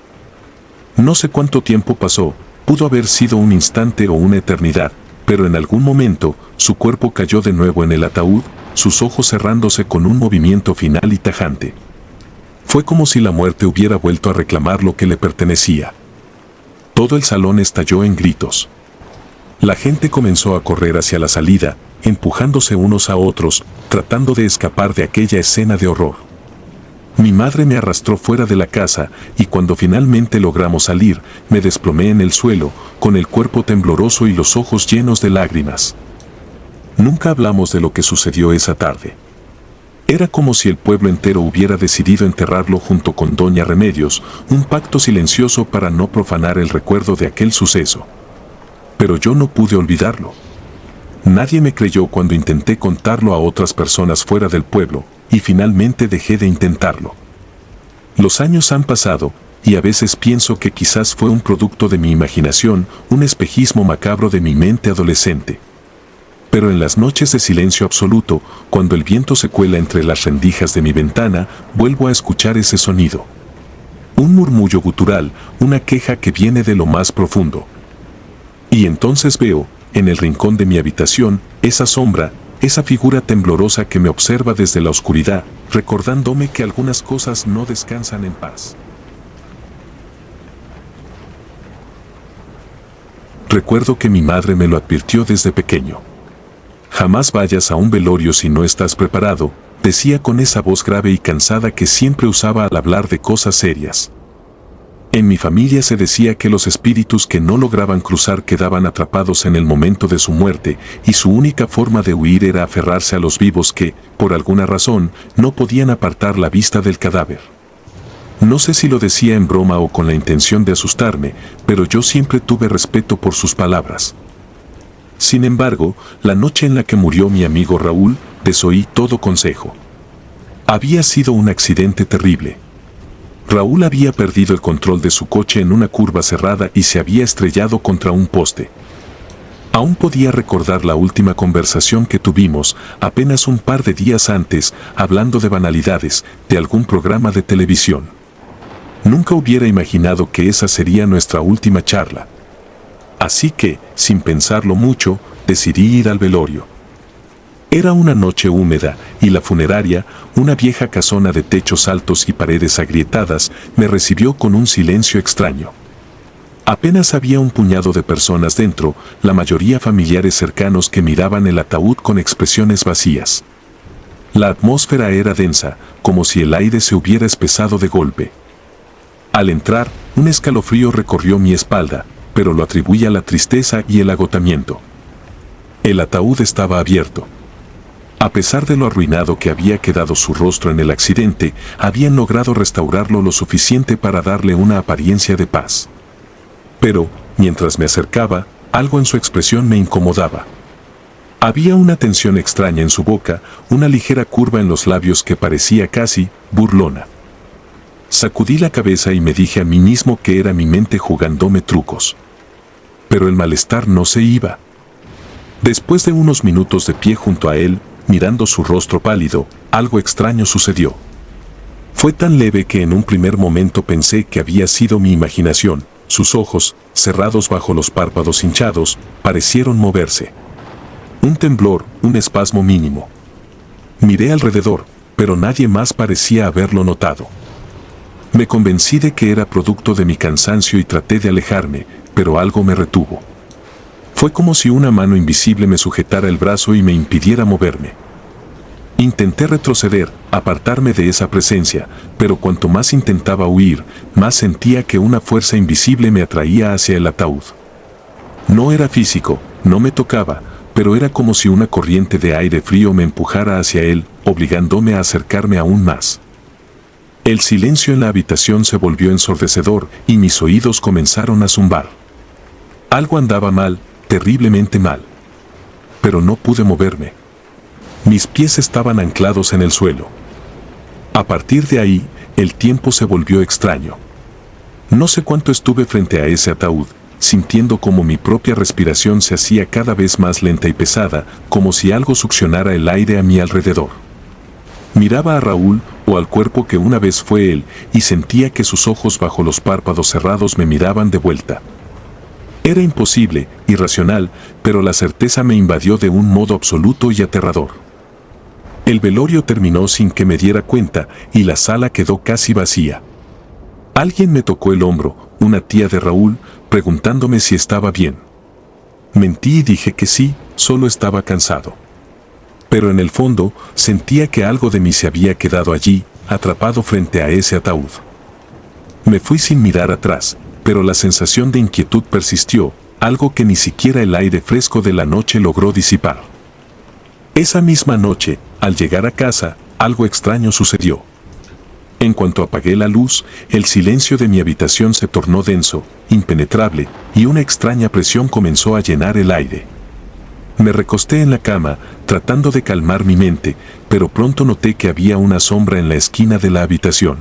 No sé cuánto tiempo pasó, pudo haber sido un instante o una eternidad, pero en algún momento, su cuerpo cayó de nuevo en el ataúd, sus ojos cerrándose con un movimiento final y tajante. Fue como si la muerte hubiera vuelto a reclamar lo que le pertenecía. Todo el salón estalló en gritos. La gente comenzó a correr hacia la salida, empujándose unos a otros, tratando de escapar de aquella escena de horror. Mi madre me arrastró fuera de la casa, y cuando finalmente logramos salir, me desplomé en el suelo, con el cuerpo tembloroso y los ojos llenos de lágrimas. Nunca hablamos de lo que sucedió esa tarde. Era como si el pueblo entero hubiera decidido enterrarlo junto con Doña Remedios, un pacto silencioso para no profanar el recuerdo de aquel suceso. Pero yo no pude olvidarlo. Nadie me creyó cuando intenté contarlo a otras personas fuera del pueblo, y finalmente dejé de intentarlo. Los años han pasado, y a veces pienso que quizás fue un producto de mi imaginación, un espejismo macabro de mi mente adolescente. Pero en las noches de silencio absoluto, cuando el viento se cuela entre las rendijas de mi ventana, vuelvo a escuchar ese sonido. Un murmullo gutural, una queja que viene de lo más profundo. Y entonces veo, en el rincón de mi habitación, esa sombra, esa figura temblorosa que me observa desde la oscuridad, recordándome que algunas cosas no descansan en paz. Recuerdo que mi madre me lo advirtió desde pequeño. Jamás vayas a un velorio si no estás preparado, decía con esa voz grave y cansada que siempre usaba al hablar de cosas serias. En mi familia se decía que los espíritus que no lograban cruzar quedaban atrapados en el momento de su muerte, y su única forma de huir era aferrarse a los vivos que, por alguna razón, no podían apartar la vista del cadáver. No sé si lo decía en broma o con la intención de asustarme, pero yo siempre tuve respeto por sus palabras. Sin embargo, la noche en la que murió mi amigo Raúl, desoí todo consejo. Había sido un accidente terrible. Raúl había perdido el control de su coche en una curva cerrada y se había estrellado contra un poste. Aún podía recordar la última conversación que tuvimos, apenas un par de días antes, hablando de banalidades, de algún programa de televisión. Nunca hubiera imaginado que esa sería nuestra última charla. Así que, sin pensarlo mucho, decidí ir al velorio. Era una noche húmeda y la funeraria, una vieja casona de techos altos y paredes agrietadas, me recibió con un silencio extraño. Apenas había un puñado de personas dentro, la mayoría familiares cercanos que miraban el ataúd con expresiones vacías. La atmósfera era densa, como si el aire se hubiera espesado de golpe. Al entrar, un escalofrío recorrió mi espalda, pero lo atribuí a la tristeza y el agotamiento. El ataúd estaba abierto. A pesar de lo arruinado que había quedado su rostro en el accidente, habían logrado restaurarlo lo suficiente para darle una apariencia de paz. Pero, mientras me acercaba, algo en su expresión me incomodaba. Había una tensión extraña en su boca, una ligera curva en los labios que parecía casi burlona. Sacudí la cabeza y me dije a mí mismo que era mi mente jugándome trucos. Pero el malestar no se iba. Después de unos minutos de pie junto a él, mirando su rostro pálido, algo extraño sucedió. Fue tan leve que en un primer momento pensé que había sido mi imaginación. Sus ojos, cerrados bajo los párpados hinchados, parecieron moverse. Un temblor, un espasmo mínimo. Miré alrededor, pero nadie más parecía haberlo notado. Me convencí de que era producto de mi cansancio y traté de alejarme, pero algo me retuvo. Fue como si una mano invisible me sujetara el brazo y me impidiera moverme. Intenté retroceder, apartarme de esa presencia, pero cuanto más intentaba huir, más sentía que una fuerza invisible me atraía hacia el ataúd. No era físico, no me tocaba, pero era como si una corriente de aire frío me empujara hacia él, obligándome a acercarme aún más. El silencio en la habitación se volvió ensordecedor y mis oídos comenzaron a zumbar. Algo andaba mal, terriblemente mal. Pero no pude moverme. Mis pies estaban anclados en el suelo. A partir de ahí, el tiempo se volvió extraño. No sé cuánto estuve frente a ese ataúd, sintiendo como mi propia respiración se hacía cada vez más lenta y pesada, como si algo succionara el aire a mi alrededor. Miraba a Raúl, o al cuerpo que una vez fue él, y sentía que sus ojos bajo los párpados cerrados me miraban de vuelta. Era imposible, irracional, pero la certeza me invadió de un modo absoluto y aterrador. El velorio terminó sin que me diera cuenta y la sala quedó casi vacía. Alguien me tocó el hombro, una tía de Raúl, preguntándome si estaba bien. Mentí y dije que sí, solo estaba cansado. Pero en el fondo, sentía que algo de mí se había quedado allí, atrapado frente a ese ataúd. Me fui sin mirar atrás, pero la sensación de inquietud persistió, algo que ni siquiera el aire fresco de la noche logró disipar. Esa misma noche, al llegar a casa, algo extraño sucedió. En cuanto apagué la luz, el silencio de mi habitación se tornó denso, impenetrable, y una extraña presión comenzó a llenar el aire. Me recosté en la cama, tratando de calmar mi mente, pero pronto noté que había una sombra en la esquina de la habitación.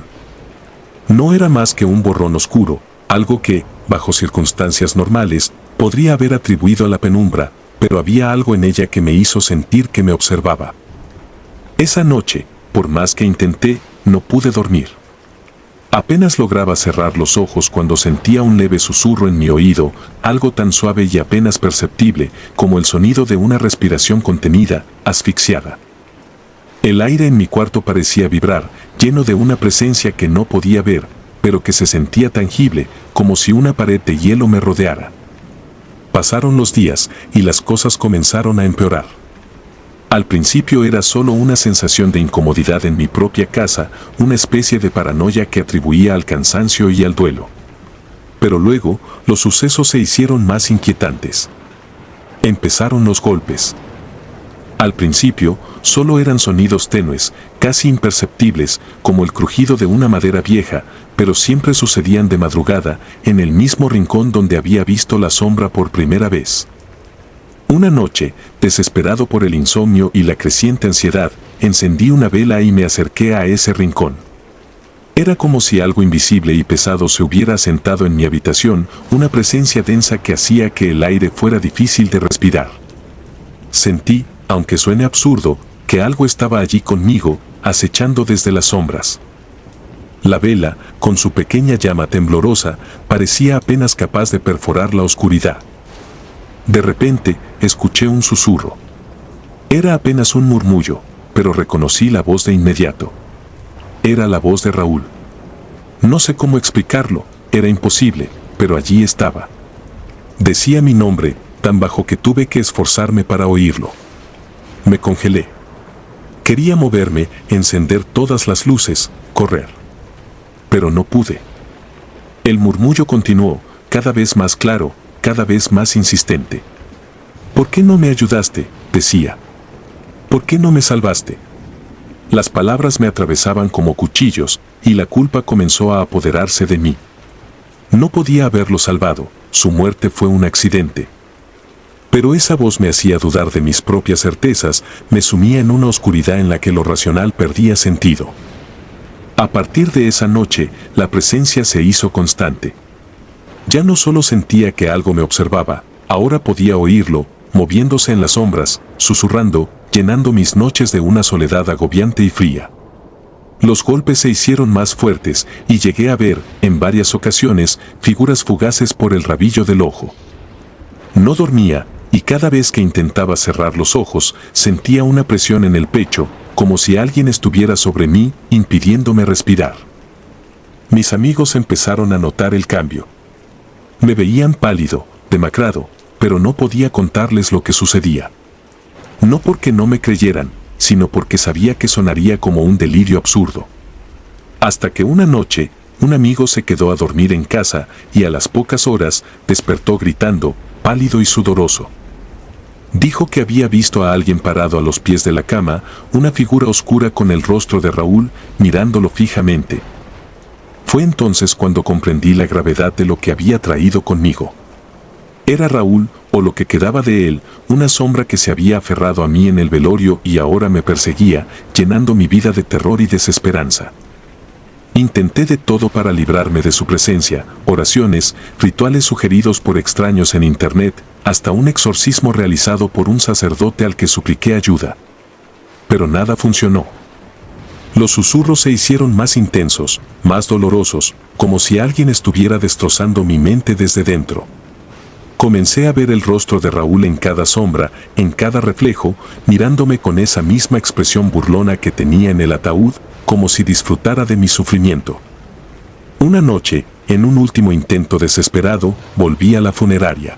No era más que un borrón oscuro, algo que, bajo circunstancias normales, podría haber atribuido a la penumbra, pero había algo en ella que me hizo sentir que me observaba. Esa noche, por más que intenté, no pude dormir. Apenas lograba cerrar los ojos cuando sentía un leve susurro en mi oído, algo tan suave y apenas perceptible como el sonido de una respiración contenida, asfixiada. El aire en mi cuarto parecía vibrar, lleno de una presencia que no podía ver, pero que se sentía tangible, como si una pared de hielo me rodeara. Pasaron los días y las cosas comenzaron a empeorar. Al principio era solo una sensación de incomodidad en mi propia casa, una especie de paranoia que atribuía al cansancio y al duelo. Pero luego, los sucesos se hicieron más inquietantes. Empezaron los golpes. Al principio, solo eran sonidos tenues, casi imperceptibles, como el crujido de una madera vieja, pero siempre sucedían de madrugada, en el mismo rincón donde había visto la sombra por primera vez. Una noche, desesperado por el insomnio y la creciente ansiedad, encendí una vela y me acerqué a ese rincón. Era como si algo invisible y pesado se hubiera asentado en mi habitación, una presencia densa que hacía que el aire fuera difícil de respirar. Sentí, aunque suene absurdo, que algo estaba allí conmigo, acechando desde las sombras. La vela, con su pequeña llama temblorosa, parecía apenas capaz de perforar la oscuridad. De repente, escuché un susurro. Era apenas un murmullo, pero reconocí la voz de inmediato. Era la voz de Raúl. No sé cómo explicarlo, era imposible, pero allí estaba. Decía mi nombre, tan bajo que tuve que esforzarme para oírlo. Me congelé. Quería moverme, encender todas las luces, correr. Pero no pude. El murmullo continuó, cada vez más claro, cada vez más insistente. ¿Por qué no me ayudaste?, decía. ¿Por qué no me salvaste? Las palabras me atravesaban como cuchillos, y la culpa comenzó a apoderarse de mí. No podía haberlo salvado, su muerte fue un accidente. Pero esa voz me hacía dudar de mis propias certezas, me sumía en una oscuridad en la que lo racional perdía sentido. A partir de esa noche, la presencia se hizo constante. Ya no solo sentía que algo me observaba, ahora podía oírlo, moviéndose en las sombras, susurrando, llenando mis noches de una soledad agobiante y fría. Los golpes se hicieron más fuertes y llegué a ver, en varias ocasiones, figuras fugaces por el rabillo del ojo. No dormía, y cada vez que intentaba cerrar los ojos, sentía una presión en el pecho, como si alguien estuviera sobre mí, impidiéndome respirar. Mis amigos empezaron a notar el cambio. Me veían pálido, demacrado, pero no podía contarles lo que sucedía. No porque no me creyeran, sino porque sabía que sonaría como un delirio absurdo. Hasta que una noche, un amigo se quedó a dormir en casa y a las pocas horas despertó gritando, pálido y sudoroso. Dijo que había visto a alguien parado a los pies de la cama, una figura oscura con el rostro de Raúl, mirándolo fijamente. Fue entonces cuando comprendí la gravedad de lo que había traído conmigo. Era Raúl, o lo que quedaba de él, una sombra que se había aferrado a mí en el velorio y ahora me perseguía, llenando mi vida de terror y desesperanza. Intenté de todo para librarme de su presencia, oraciones, rituales sugeridos por extraños en internet, hasta un exorcismo realizado por un sacerdote al que supliqué ayuda. Pero nada funcionó. Los susurros se hicieron más intensos, más dolorosos, como si alguien estuviera destrozando mi mente desde dentro. Comencé a ver el rostro de Raúl en cada sombra, en cada reflejo, mirándome con esa misma expresión burlona que tenía en el ataúd, como si disfrutara de mi sufrimiento. Una noche, en un último intento desesperado, volví a la funeraria.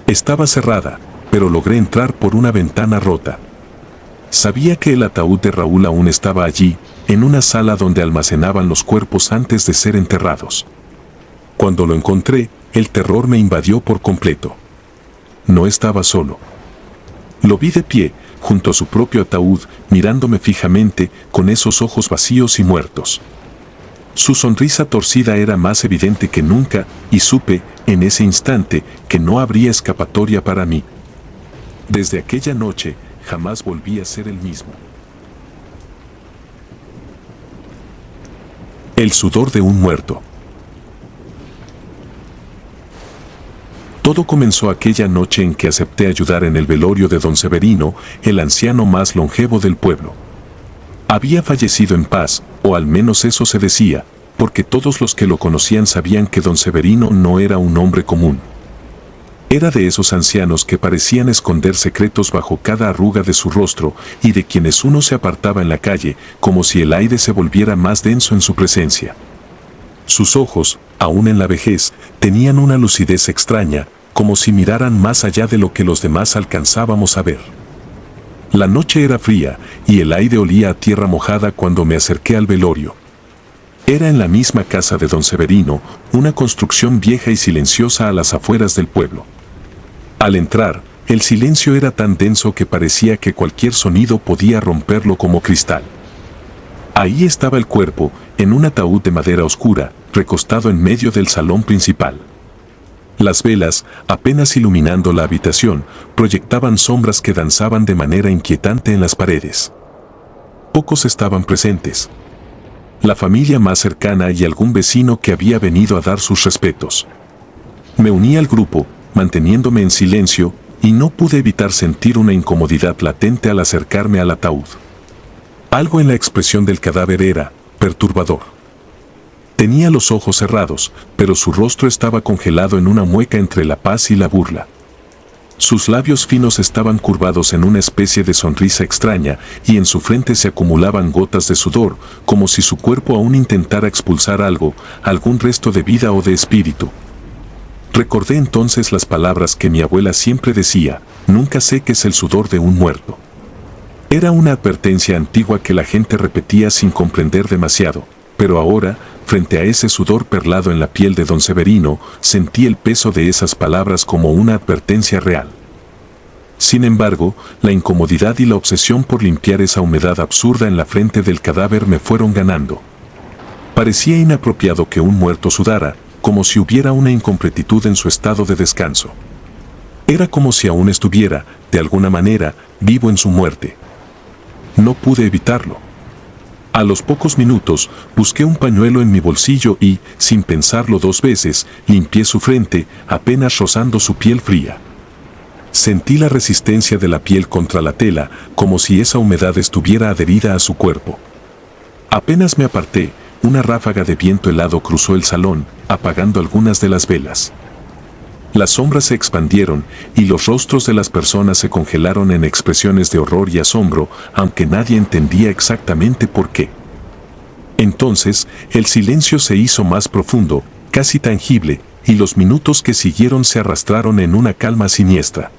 Estaba cerrada, pero logré entrar por una ventana rota. Sabía que el ataúd de Raúl aún estaba allí, en una sala donde almacenaban los cuerpos antes de ser enterrados. Cuando lo encontré, el terror me invadió por completo. No estaba solo. Lo vi de pie, junto a su propio ataúd, mirándome fijamente, con esos ojos vacíos y muertos. Su sonrisa torcida era más evidente que nunca, y supe, en ese instante, que no habría escapatoria para mí. Desde aquella noche, jamás volví a ser el mismo. El sudor de un muerto. Todo comenzó aquella noche en que acepté ayudar en el velorio de don Severino, el anciano más longevo del pueblo. Había fallecido en paz, o al menos eso se decía, porque todos los que lo conocían sabían que don Severino no era un hombre común. Era de esos ancianos que parecían esconder secretos bajo cada arruga de su rostro y de quienes uno se apartaba en la calle, como si el aire se volviera más denso en su presencia. Sus ojos, aún en la vejez, tenían una lucidez extraña, como si miraran más allá de lo que los demás alcanzábamos a ver. La noche era fría, y el aire olía a tierra mojada cuando me acerqué al velorio. Era en la misma casa de don Severino, una construcción vieja y silenciosa a las afueras del pueblo. Al entrar, el silencio era tan denso que parecía que cualquier sonido podía romperlo como cristal. Ahí estaba el cuerpo, en un ataúd de madera oscura, recostado en medio del salón principal. Las velas, apenas iluminando la habitación, proyectaban sombras que danzaban de manera inquietante en las paredes. Pocos estaban presentes. la familia más cercana y algún vecino que había venido a dar sus respetos. Me uní al grupo, manteniéndome en silencio, y no pude evitar sentir una incomodidad latente al acercarme al ataúd. Algo en la expresión del cadáver era perturbador. Tenía los ojos cerrados, pero su rostro estaba congelado en una mueca entre la paz y la burla. Sus labios finos estaban curvados en una especie de sonrisa extraña y en su frente se acumulaban gotas de sudor, como si su cuerpo aún intentara expulsar algo, algún resto de vida o de espíritu. Recordé entonces las palabras que mi abuela siempre decía: nunca seques el sudor de un muerto. Era una advertencia antigua que la gente repetía sin comprender demasiado, pero ahora, frente a ese sudor perlado en la piel de don Severino, sentí el peso de esas palabras como una advertencia real. Sin embargo, la incomodidad y la obsesión por limpiar esa humedad absurda en la frente del cadáver me fueron ganando. Parecía inapropiado que un muerto sudara, como si hubiera una incompletitud en su estado de descanso. Era como si aún estuviera, de alguna manera, vivo en su muerte. No pude evitarlo. A los pocos minutos, busqué un pañuelo en mi bolsillo y, sin pensarlo dos veces, limpié su frente, apenas rozando su piel fría. Sentí la resistencia de la piel contra la tela, como si esa humedad estuviera adherida a su cuerpo. Apenas me aparté, una ráfaga de viento helado cruzó el salón, apagando algunas de las velas. Las sombras se expandieron y los rostros de las personas se congelaron en expresiones de horror y asombro, aunque nadie entendía exactamente por qué. Entonces, el silencio se hizo más profundo, casi tangible, y los minutos que siguieron se arrastraron en una calma siniestra.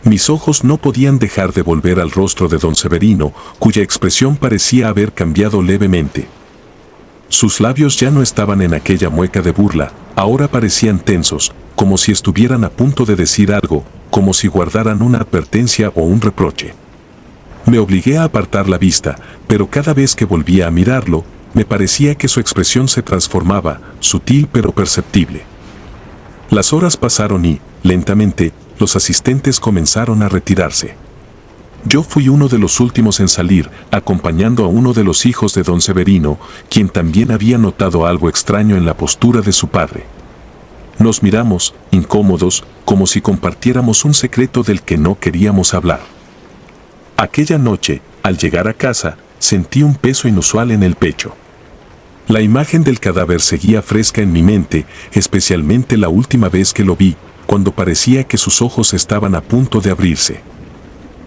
Mis ojos no podían dejar de volver al rostro de don Severino, cuya expresión parecía haber cambiado levemente. Sus labios ya no estaban en aquella mueca de burla, ahora parecían tensos, como si estuvieran a punto de decir algo, como si guardaran una advertencia o un reproche. Me obligué a apartar la vista, pero cada vez que volvía a mirarlo, me parecía que su expresión se transformaba, sutil pero perceptible. Las horas pasaron y, lentamente, los asistentes comenzaron a retirarse. Yo fui uno de los últimos en salir, acompañando a uno de los hijos de don Severino, quien también había notado algo extraño en la postura de su padre. Nos miramos, incómodos, como si compartiéramos un secreto del que no queríamos hablar. Aquella noche, al llegar a casa, sentí un peso inusual en el pecho. La imagen del cadáver seguía fresca en mi mente, especialmente la última vez que lo vi, cuando parecía que sus ojos estaban a punto de abrirse.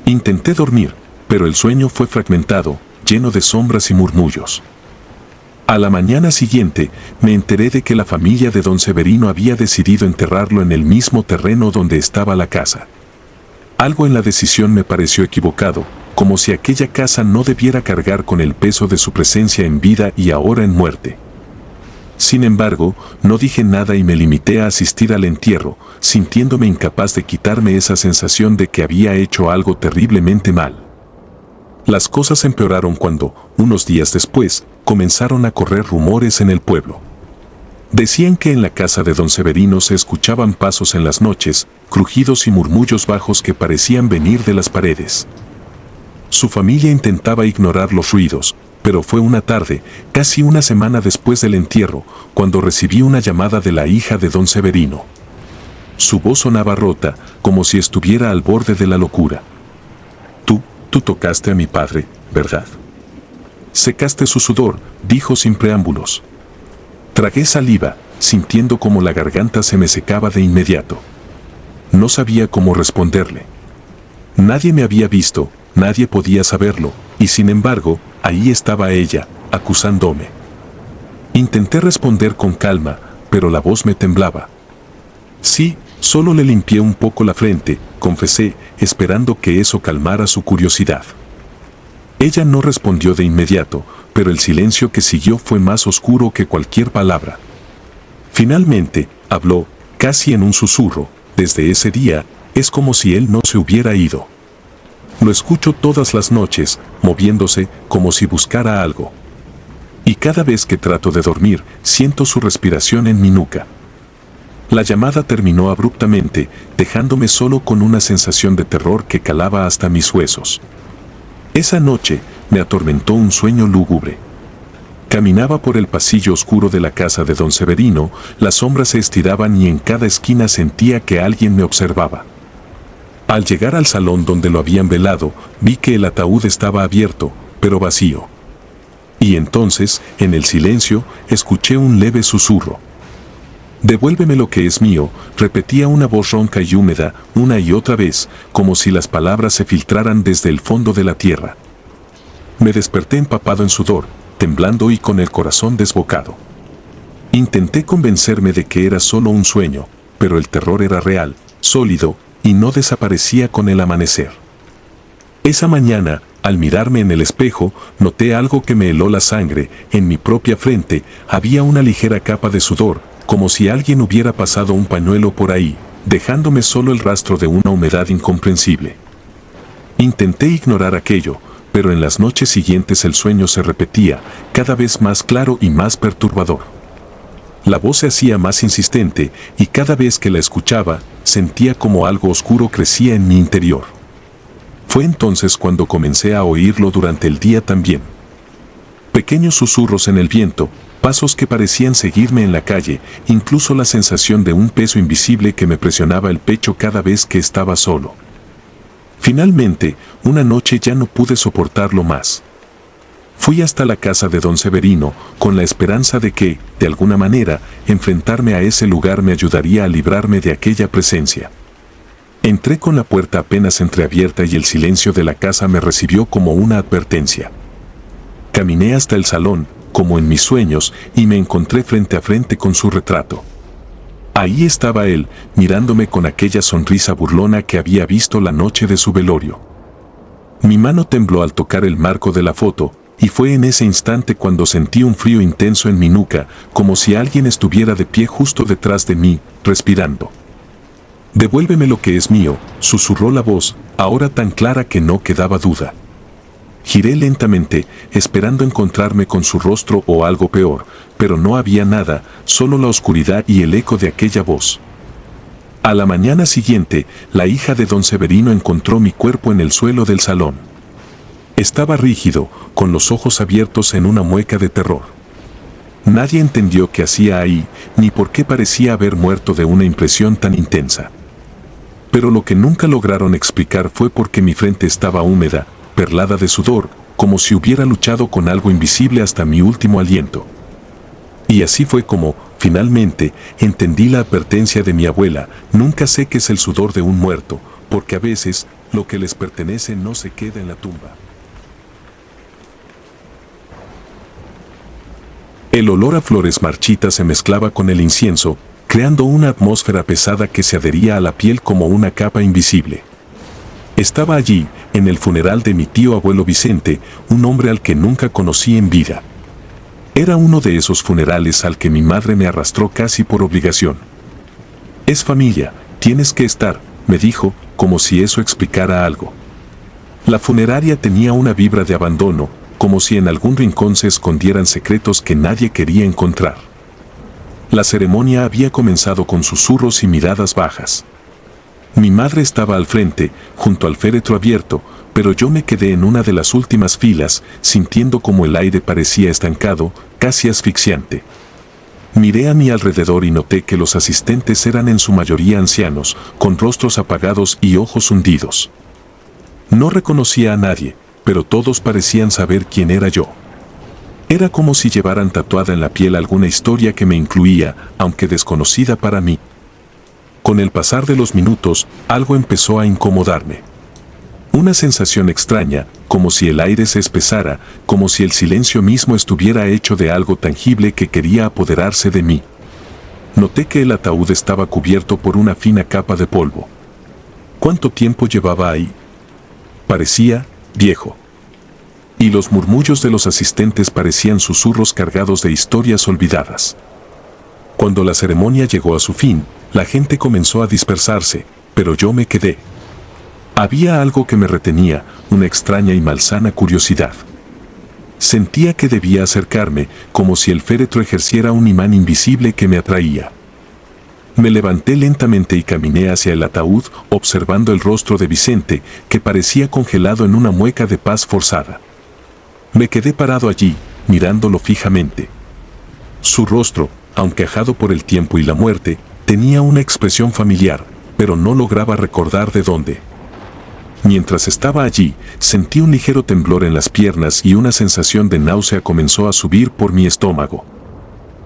Intenté dormir, pero el sueño fue fragmentado, lleno de sombras y murmullos. A la mañana siguiente, me enteré de que la familia de don Severino había decidido enterrarlo en el mismo terreno donde estaba la casa. Algo en la decisión me pareció equivocado, como si aquella casa no debiera cargar con el peso de su presencia en vida y ahora en muerte. Sin embargo, no dije nada y me limité a asistir al entierro, sintiéndome incapaz de quitarme esa sensación de que había hecho algo terriblemente mal. Las cosas empeoraron cuando, unos días después, comenzaron a correr rumores en el pueblo. Decían que en la casa de don Severino se escuchaban pasos en las noches, crujidos y murmullos bajos que parecían venir de las paredes. Su familia intentaba ignorar los ruidos, pero fue una tarde, casi una semana después del entierro, cuando recibí una llamada de la hija de don Severino. Su voz sonaba rota, como si estuviera al borde de la locura. Tú tocaste a mi padre, ¿verdad? Secaste su sudor, dijo sin preámbulos. Tragué saliva, sintiendo como la garganta se me secaba de inmediato. No sabía cómo responderle. Nadie me había visto, nadie podía saberlo, y sin embargo, ahí estaba ella, acusándome. Intenté responder con calma, pero la voz me temblaba. Sí, solo le limpié un poco la frente, confesé, esperando que eso calmara su curiosidad. Ella no respondió de inmediato, pero el silencio que siguió fue más oscuro que cualquier palabra. Finalmente, habló, casi en un susurro: desde ese día, es como si él no se hubiera ido. Lo escucho todas las noches, moviéndose, como si buscara algo. Y cada vez que trato de dormir, siento su respiración en mi nuca. La llamada terminó abruptamente, dejándome solo con una sensación de terror que calaba hasta mis huesos. Esa noche, me atormentó un sueño lúgubre. Caminaba por el pasillo oscuro de la casa de don Severino, las sombras se estiraban y en cada esquina sentía que alguien me observaba. Al llegar al salón donde lo habían velado, vi que el ataúd estaba abierto, pero vacío. Y entonces, en el silencio, escuché un leve susurro. «Devuélveme lo que es mío», repetía una voz ronca y húmeda, una y otra vez, como si las palabras se filtraran desde el fondo de la tierra. Me desperté empapado en sudor, temblando y con el corazón desbocado. Intenté convencerme de que era solo un sueño, pero el terror era real, sólido, y no desaparecía con el amanecer. Esa mañana, al mirarme en el espejo, noté algo que me heló la sangre. En mi propia frente había una ligera capa de sudor, como si alguien hubiera pasado un pañuelo por ahí, dejándome solo el rastro de una humedad incomprensible. Intenté ignorar aquello, pero en las noches siguientes el sueño se repetía, cada vez más claro y más perturbador. La voz se hacía más insistente, y cada vez que la escuchaba, sentía como algo oscuro crecía en mi interior. Fue entonces cuando comencé a oírlo durante el día también. Pequeños susurros en el viento, pasos que parecían seguirme en la calle, incluso la sensación de un peso invisible que me presionaba el pecho cada vez que estaba solo. Finalmente, una noche ya no pude soportarlo más. Fui hasta la casa de don Severino, con la esperanza de que, de alguna manera, enfrentarme a ese lugar me ayudaría a librarme de aquella presencia. Entré con la puerta apenas entreabierta y el silencio de la casa me recibió como una advertencia. Caminé hasta el salón, como en mis sueños, y me encontré frente a frente con su retrato. Ahí estaba él, mirándome con aquella sonrisa burlona que había visto la noche de su velorio. Mi mano tembló al tocar el marco de la foto, y fue en ese instante cuando sentí un frío intenso en mi nuca, como si alguien estuviera de pie justo detrás de mí, respirando. «Devuélveme lo que es mío», susurró la voz, ahora tan clara que no quedaba duda. Giré lentamente, esperando encontrarme con su rostro o algo peor, pero no había nada, solo la oscuridad y el eco de aquella voz. A la mañana siguiente, la hija de don Severino encontró mi cuerpo en el suelo del salón. Estaba rígido, con los ojos abiertos en una mueca de terror. Nadie entendió qué hacía ahí, ni por qué parecía haber muerto de una impresión tan intensa. Pero lo que nunca lograron explicar fue por qué mi frente estaba húmeda, perlada de sudor, como si hubiera luchado con algo invisible hasta mi último aliento. Y así fue como, finalmente, entendí la advertencia de mi abuela: nunca seques el sudor de un muerto, porque a veces, lo que les pertenece no se queda en la tumba. El olor a flores marchitas se mezclaba con el incienso, creando una atmósfera pesada que se adhería a la piel como una capa invisible. Estaba allí, en el funeral de mi tío abuelo Vicente, un hombre al que nunca conocí en vida. Era uno de esos funerales al que mi madre me arrastró casi por obligación. «Es familia, tienes que estar», me dijo, como si eso explicara algo. La funeraria tenía una vibra de abandono, como si en algún rincón se escondieran secretos que nadie quería encontrar. La ceremonia había comenzado con susurros y miradas bajas. Mi madre estaba al frente, junto al féretro abierto, pero yo me quedé en una de las últimas filas, sintiendo como el aire parecía estancado, casi asfixiante. Miré a mi alrededor y noté que los asistentes eran en su mayoría ancianos, con rostros apagados y ojos hundidos. No reconocía a nadie, pero todos parecían saber quién era yo. Era como si llevaran tatuada en la piel alguna historia que me incluía, aunque desconocida para mí. Con el pasar de los minutos, algo empezó a incomodarme. Una sensación extraña, como si el aire se espesara, como si el silencio mismo estuviera hecho de algo tangible que quería apoderarse de mí. Noté que el ataúd estaba cubierto por una fina capa de polvo. ¿Cuánto tiempo llevaba ahí? Parecía viejo. Y los murmullos de los asistentes parecían susurros cargados de historias olvidadas. Cuando la ceremonia llegó a su fin, la gente comenzó a dispersarse, pero yo me quedé. Había algo que me retenía, una extraña y malsana curiosidad. Sentía que debía acercarme, como si el féretro ejerciera un imán invisible que me atraía. Me levanté lentamente y caminé hacia el ataúd, observando el rostro de Vicente, que parecía congelado en una mueca de paz forzada. Me quedé parado allí, mirándolo fijamente. Su rostro, aunque ajado por el tiempo y la muerte, tenía una expresión familiar, pero no lograba recordar de dónde. Mientras estaba allí, sentí un ligero temblor en las piernas y una sensación de náusea comenzó a subir por mi estómago.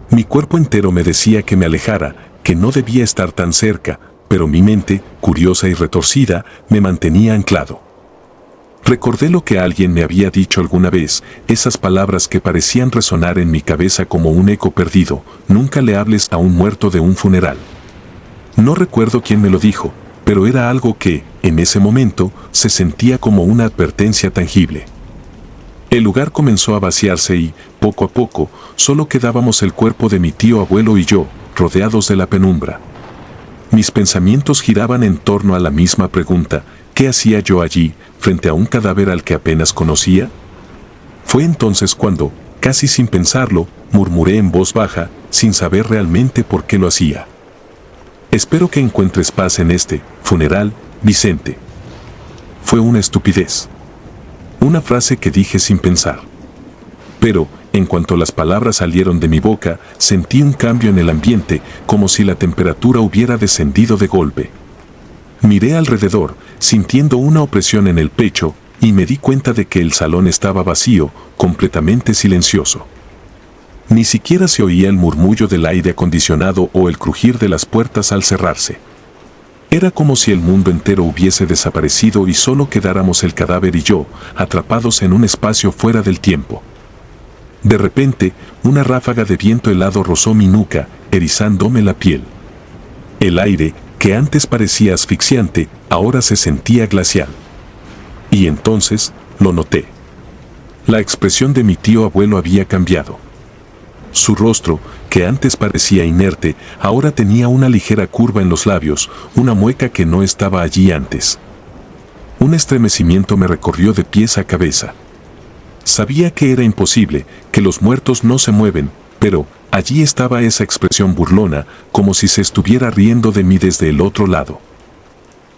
Mi cuerpo entero me decía que me alejara, que no debía estar tan cerca, pero mi mente, curiosa y retorcida, me mantenía anclado. Recordé lo que alguien me había dicho alguna vez, esas palabras que parecían resonar en mi cabeza como un eco perdido: nunca le hables a un muerto de un funeral. No recuerdo quién me lo dijo, pero era algo que, en ese momento, se sentía como una advertencia tangible. El lugar comenzó a vaciarse y, poco a poco, solo quedábamos el cuerpo de mi tío abuelo y yo, rodeados de la penumbra. Mis pensamientos giraban en torno a la misma pregunta: ¿qué hacía yo allí, frente a un cadáver al que apenas conocía? Fue entonces cuando, casi sin pensarlo, murmuré en voz baja, sin saber realmente por qué lo hacía: espero que encuentres paz en este funeral, Vicente. Fue una estupidez. Una frase que dije sin pensar. Pero, en cuanto las palabras salieron de mi boca, sentí un cambio en el ambiente, como si la temperatura hubiera descendido de golpe. Miré alrededor, sintiendo una opresión en el pecho, y me di cuenta de que el salón estaba vacío, completamente silencioso. Ni siquiera se oía el murmullo del aire acondicionado o el crujir de las puertas al cerrarse. Era como si el mundo entero hubiese desaparecido y solo quedáramos el cadáver y yo, atrapados en un espacio fuera del tiempo. De repente, una ráfaga de viento helado rozó mi nuca, erizándome la piel. El aire, que antes parecía asfixiante, ahora se sentía glacial. Y entonces, lo noté. La expresión de mi tío abuelo había cambiado. Su rostro, que antes parecía inerte, ahora tenía una ligera curva en los labios, una mueca que no estaba allí antes. Un estremecimiento me recorrió de pies a cabeza. Sabía que era imposible, que los muertos no se mueven, pero allí estaba esa expresión burlona, como si se estuviera riendo de mí desde el otro lado.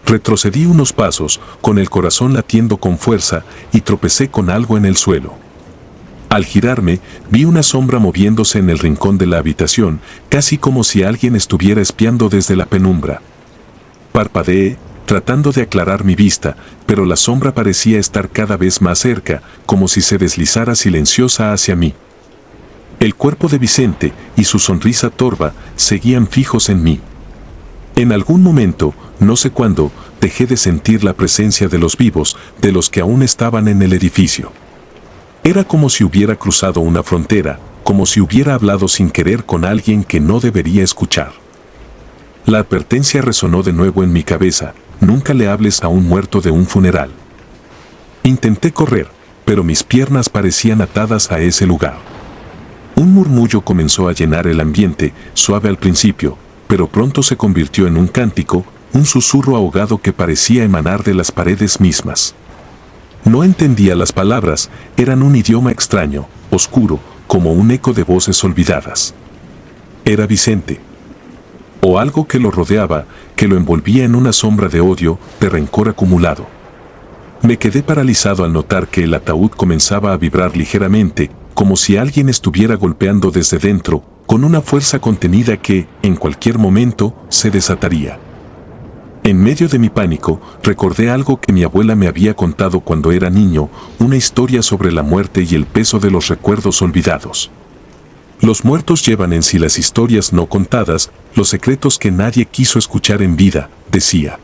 Retrocedí unos pasos, con el corazón latiendo con fuerza, y tropecé con algo en el suelo. Al girarme, vi una sombra moviéndose en el rincón de la habitación, casi como si alguien estuviera espiando desde la penumbra. Parpadeé, tratando de aclarar mi vista, pero la sombra parecía estar cada vez más cerca, como si se deslizara silenciosa hacia mí. El cuerpo de Vicente y su sonrisa torva seguían fijos en mí. En algún momento, no sé cuándo, dejé de sentir la presencia de los vivos, de los que aún estaban en el edificio. Era como si hubiera cruzado una frontera, como si hubiera hablado sin querer con alguien que no debería escuchar. La advertencia resonó de nuevo en mi cabeza: nunca le hables a un muerto de un funeral. Intenté correr, pero mis piernas parecían atadas a ese lugar. Un murmullo comenzó a llenar el ambiente, suave al principio, pero pronto se convirtió en un cántico, un susurro ahogado que parecía emanar de las paredes mismas. No entendía las palabras, eran un idioma extraño, oscuro, como un eco de voces olvidadas. Era Vicente. O algo que lo rodeaba, que lo envolvía en una sombra de odio, de rencor acumulado. Me quedé paralizado al notar que el ataúd comenzaba a vibrar ligeramente, como si alguien estuviera golpeando desde dentro, con una fuerza contenida que, en cualquier momento, se desataría. En medio de mi pánico, recordé algo que mi abuela me había contado cuando era niño, una historia sobre la muerte y el peso de los recuerdos olvidados. Los muertos llevan en sí las historias no contadas, los secretos que nadie quiso escuchar en vida, decía.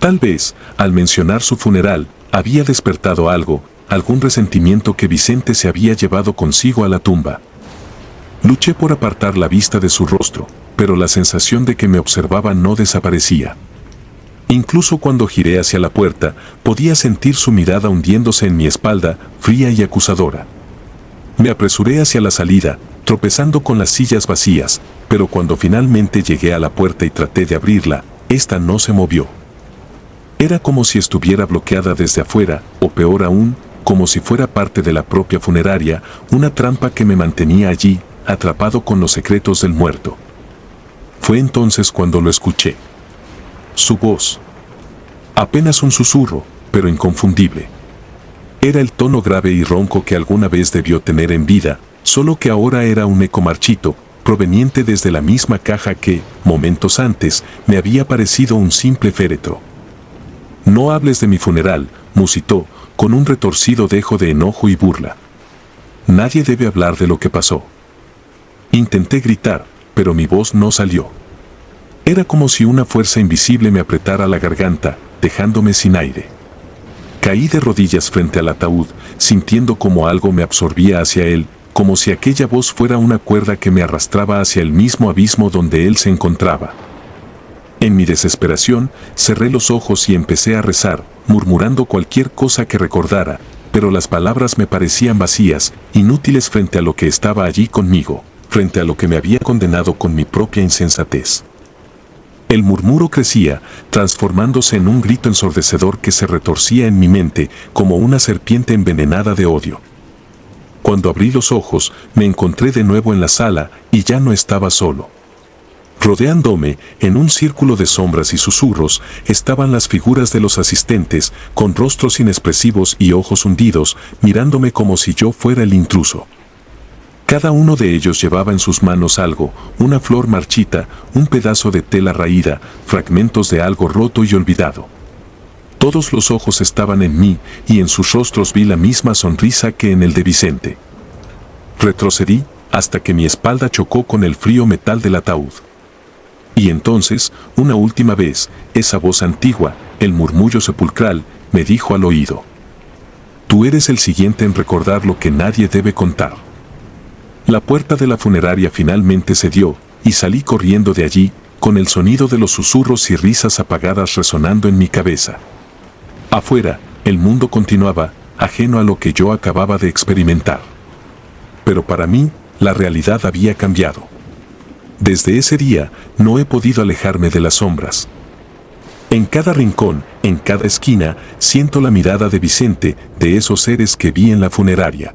Tal vez, al mencionar su funeral, había despertado algo, algún resentimiento que Vicente se había llevado consigo a la tumba. Luché por apartar la vista de su rostro, pero la sensación de que me observaba no desaparecía. Incluso cuando giré hacia la puerta, podía sentir su mirada hundiéndose en mi espalda, fría y acusadora. Me apresuré hacia la salida, tropezando con las sillas vacías, pero cuando finalmente llegué a la puerta y traté de abrirla, esta no se movió. Era como si estuviera bloqueada desde afuera, o peor aún, como si fuera parte de la propia funeraria, una trampa que me mantenía allí, atrapado con los secretos del muerto. Fue entonces cuando lo escuché. Su voz. Apenas un susurro, pero inconfundible. Era el tono grave y ronco que alguna vez debió tener en vida, solo que ahora era un eco marchito, proveniente desde la misma caja que, momentos antes, me había parecido un simple féretro. No hables de mi funeral, musitó, con un retorcido dejo de enojo y burla. Nadie debe hablar de lo que pasó. Intenté gritar, pero mi voz no salió. Era como si una fuerza invisible me apretara la garganta, dejándome sin aire. Caí de rodillas frente al ataúd, sintiendo como algo me absorbía hacia él, como si aquella voz fuera una cuerda que me arrastraba hacia el mismo abismo donde él se encontraba. En mi desesperación, cerré los ojos y empecé a rezar, murmurando cualquier cosa que recordara, pero las palabras me parecían vacías, inútiles frente a lo que estaba allí conmigo, frente a lo que me había condenado con mi propia insensatez. El murmuro crecía, transformándose en un grito ensordecedor que se retorcía en mi mente como una serpiente envenenada de odio. Cuando abrí los ojos, me encontré de nuevo en la sala y ya no estaba solo. Rodeándome, en un círculo de sombras y susurros, estaban las figuras de los asistentes, con rostros inexpresivos y ojos hundidos, mirándome como si yo fuera el intruso. Cada uno de ellos llevaba en sus manos algo, una flor marchita, un pedazo de tela raída, fragmentos de algo roto y olvidado. Todos los ojos estaban en mí, y en sus rostros vi la misma sonrisa que en el de Vicente. Retrocedí, hasta que mi espalda chocó con el frío metal del ataúd. Y entonces, una última vez, esa voz antigua, el murmullo sepulcral, me dijo al oído: «Tú eres el siguiente en recordar lo que nadie debe contar». La puerta de la funeraria finalmente cedió, y salí corriendo de allí, con el sonido de los susurros y risas apagadas resonando en mi cabeza. Afuera, el mundo continuaba, ajeno a lo que yo acababa de experimentar. Pero para mí, la realidad había cambiado. Desde ese día, no he podido alejarme de las sombras. En cada rincón, en cada esquina, siento la mirada de Vicente, de esos seres que vi en la funeraria.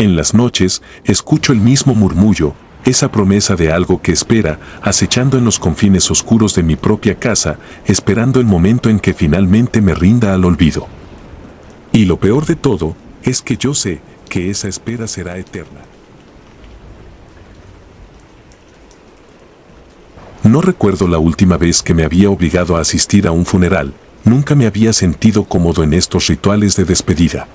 En las noches, escucho el mismo murmullo, esa promesa de algo que espera, acechando en los confines oscuros de mi propia casa, esperando el momento en que finalmente me rinda al olvido. Y lo peor de todo, es que yo sé que esa espera será eterna. No recuerdo la última vez que me había obligado a asistir a un funeral, nunca me había sentido cómodo en estos rituales de despedida.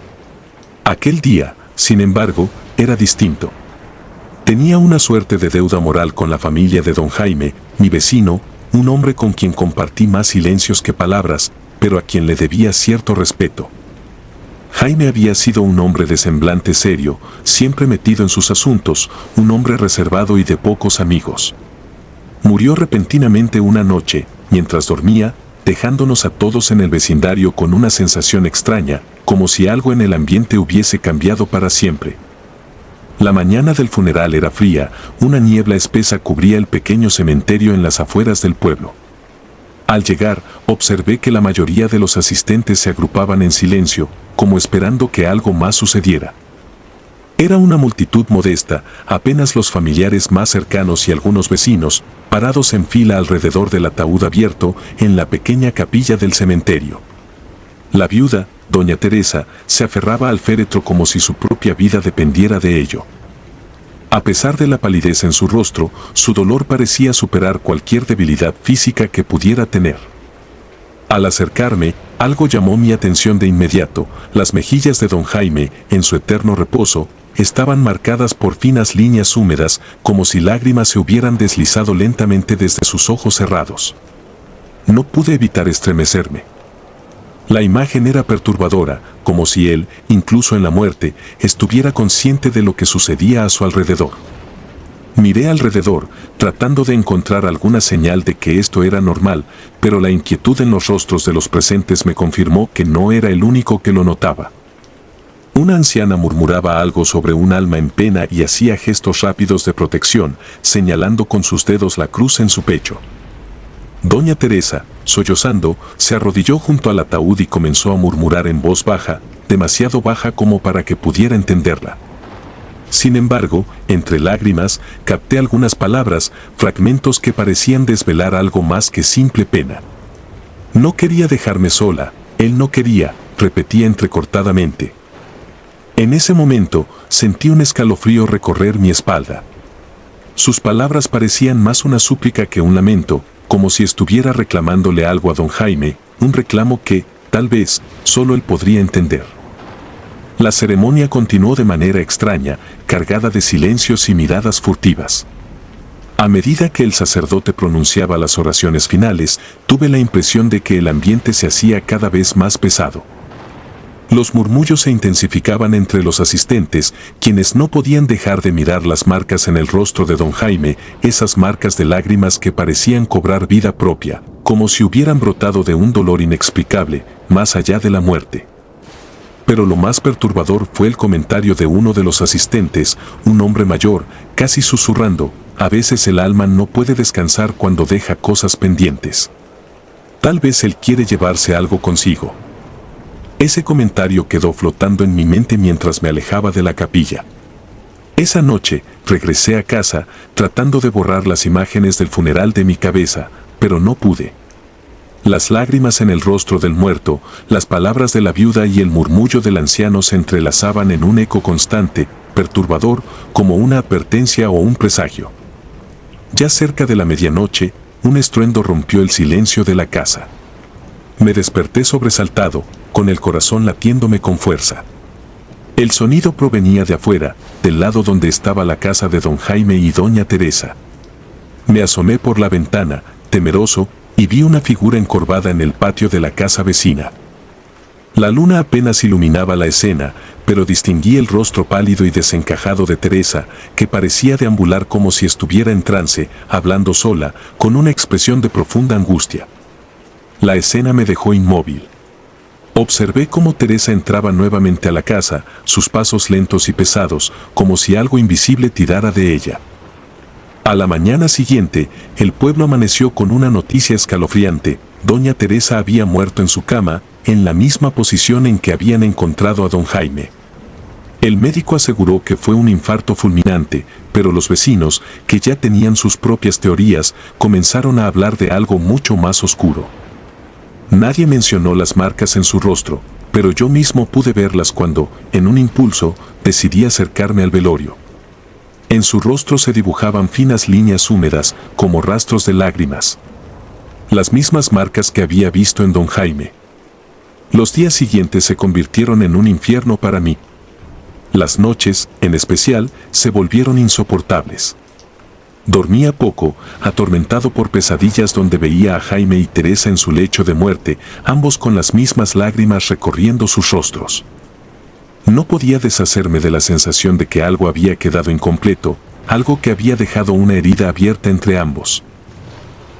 Aquel día, sin embargo, era distinto. Tenía una suerte de deuda moral con la familia de don Jaime, mi vecino, un hombre con quien compartí más silencios que palabras, pero a quien le debía cierto respeto. Jaime había sido un hombre de semblante serio, siempre metido en sus asuntos, un hombre reservado y de pocos amigos. Murió repentinamente una noche, mientras dormía, dejándonos a todos en el vecindario con una sensación extraña, como si algo en el ambiente hubiese cambiado para siempre. La mañana del funeral era fría, una niebla espesa cubría el pequeño cementerio en las afueras del pueblo. Al llegar, observé que la mayoría de los asistentes se agrupaban en silencio, como esperando que algo más sucediera. Era una multitud modesta, apenas los familiares más cercanos y algunos vecinos, parados en fila alrededor del ataúd abierto en la pequeña capilla del cementerio. La viuda, doña Teresa, se aferraba al féretro como si su propia vida dependiera de ello. A pesar de la palidez en su rostro, su dolor parecía superar cualquier debilidad física que pudiera tener. Al acercarme, algo llamó mi atención de inmediato. Las mejillas de don Jaime, en su eterno reposo, estaban marcadas por finas líneas húmedas, como si lágrimas se hubieran deslizado lentamente desde sus ojos cerrados. No pude evitar estremecerme. La imagen era perturbadora, como si él, incluso en la muerte, estuviera consciente de lo que sucedía a su alrededor. Miré alrededor, tratando de encontrar alguna señal de que esto era normal, pero la inquietud en los rostros de los presentes me confirmó que no era el único que lo notaba. Una anciana murmuraba algo sobre un alma en pena y hacía gestos rápidos de protección, señalando con sus dedos la cruz en su pecho. Doña Teresa, sollozando, se arrodilló junto al ataúd y comenzó a murmurar en voz baja, demasiado baja como para que pudiera entenderla. Sin embargo, entre lágrimas, capté algunas palabras, fragmentos que parecían desvelar algo más que simple pena. No quería dejarme sola, él no quería, repetía entrecortadamente. En ese momento, sentí un escalofrío recorrer mi espalda. Sus palabras parecían más una súplica que un lamento, como si estuviera reclamándole algo a don Jaime, un reclamo que, tal vez, solo él podría entender. La ceremonia continuó de manera extraña, cargada de silencios y miradas furtivas. A medida que el sacerdote pronunciaba las oraciones finales, tuve la impresión de que el ambiente se hacía cada vez más pesado. Los murmullos se intensificaban entre los asistentes, quienes no podían dejar de mirar las marcas en el rostro de don Jaime, esas marcas de lágrimas que parecían cobrar vida propia, como si hubieran brotado de un dolor inexplicable, más allá de la muerte. Pero lo más perturbador fue el comentario de uno de los asistentes, un hombre mayor, casi susurrando: a veces el alma no puede descansar cuando deja cosas pendientes. Tal vez él quiere llevarse algo consigo. Ese comentario quedó flotando en mi mente mientras me alejaba de la capilla. Esa noche, regresé a casa, tratando de borrar las imágenes del funeral de mi cabeza, pero no pude. Las lágrimas en el rostro del muerto, las palabras de la viuda y el murmullo del anciano se entrelazaban en un eco constante, perturbador, como una advertencia o un presagio. Ya cerca de la medianoche, un estruendo rompió el silencio de la casa. Me desperté sobresaltado, con el corazón latiéndome con fuerza. El sonido provenía de afuera, del lado donde estaba la casa de don Jaime y doña Teresa. Me asomé por la ventana, temeroso, y vi una figura encorvada en el patio de la casa vecina. La luna apenas iluminaba la escena, pero distinguí el rostro pálido y desencajado de Teresa, que parecía deambular como si estuviera en trance, hablando sola, con una expresión de profunda angustia. La escena me dejó inmóvil. Observé cómo Teresa entraba nuevamente a la casa, sus pasos lentos y pesados, como si algo invisible tirara de ella. A la mañana siguiente, el pueblo amaneció con una noticia escalofriante: doña Teresa había muerto en su cama, en la misma posición en que habían encontrado a don Jaime. El médico aseguró que fue un infarto fulminante, pero los vecinos, que ya tenían sus propias teorías, comenzaron a hablar de algo mucho más oscuro. Nadie mencionó las marcas en su rostro, pero yo mismo pude verlas cuando, en un impulso, decidí acercarme al velorio. En su rostro se dibujaban finas líneas húmedas, como rastros de lágrimas. Las mismas marcas que había visto en don Jaime. Los días siguientes se convirtieron en un infierno para mí. Las noches, en especial, se volvieron insoportables. Dormía poco, atormentado por pesadillas donde veía a Jaime y Teresa en su lecho de muerte, ambos con las mismas lágrimas recorriendo sus rostros. No podía deshacerme de la sensación de que algo había quedado incompleto, algo que había dejado una herida abierta entre ambos.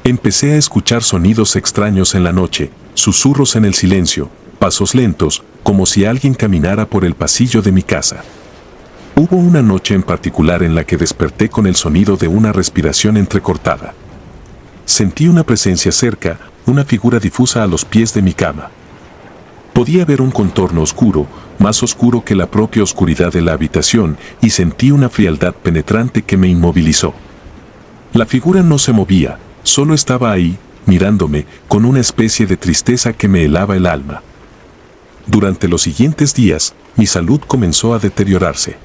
Empecé a escuchar sonidos extraños en la noche, susurros en el silencio, pasos lentos, como si alguien caminara por el pasillo de mi casa. Hubo una noche en particular en la que desperté con el sonido de una respiración entrecortada. Sentí una presencia cerca, una figura difusa a los pies de mi cama. Podía ver un contorno oscuro, más oscuro que la propia oscuridad de la habitación, y sentí una frialdad penetrante que me inmovilizó. La figura no se movía, solo estaba ahí, mirándome, con una especie de tristeza que me helaba el alma. Durante los siguientes días, mi salud comenzó a deteriorarse.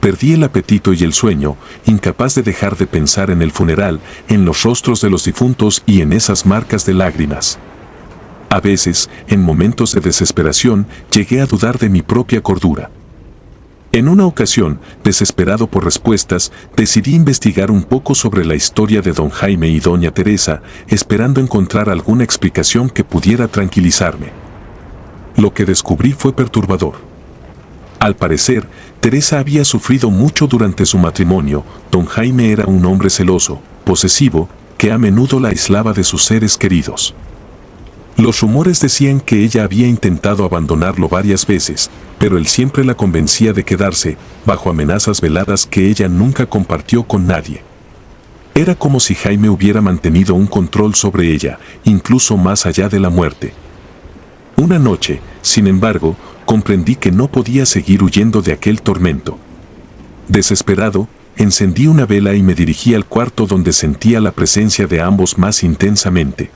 Perdí el apetito y el sueño, incapaz de dejar de pensar en el funeral, en los rostros de los difuntos y en esas marcas de lágrimas. A veces, en momentos de desesperación, llegué a dudar de mi propia cordura. En una ocasión, desesperado por respuestas, decidí investigar un poco sobre la historia de don Jaime y doña Teresa, esperando encontrar alguna explicación que pudiera tranquilizarme. Lo que descubrí fue perturbador. Al parecer, Teresa había sufrido mucho durante su matrimonio. Don Jaime era un hombre celoso, posesivo, que a menudo la aislaba de sus seres queridos. Los rumores decían que ella había intentado abandonarlo varias veces, pero él siempre la convencía de quedarse, bajo amenazas veladas que ella nunca compartió con nadie. Era como si Jaime hubiera mantenido un control sobre ella, incluso más allá de la muerte. Una noche, sin embargo, comprendí que no podía seguir huyendo de aquel tormento. Desesperado, encendí una vela y me dirigí al cuarto donde sentía la presencia de ambos más intensamente.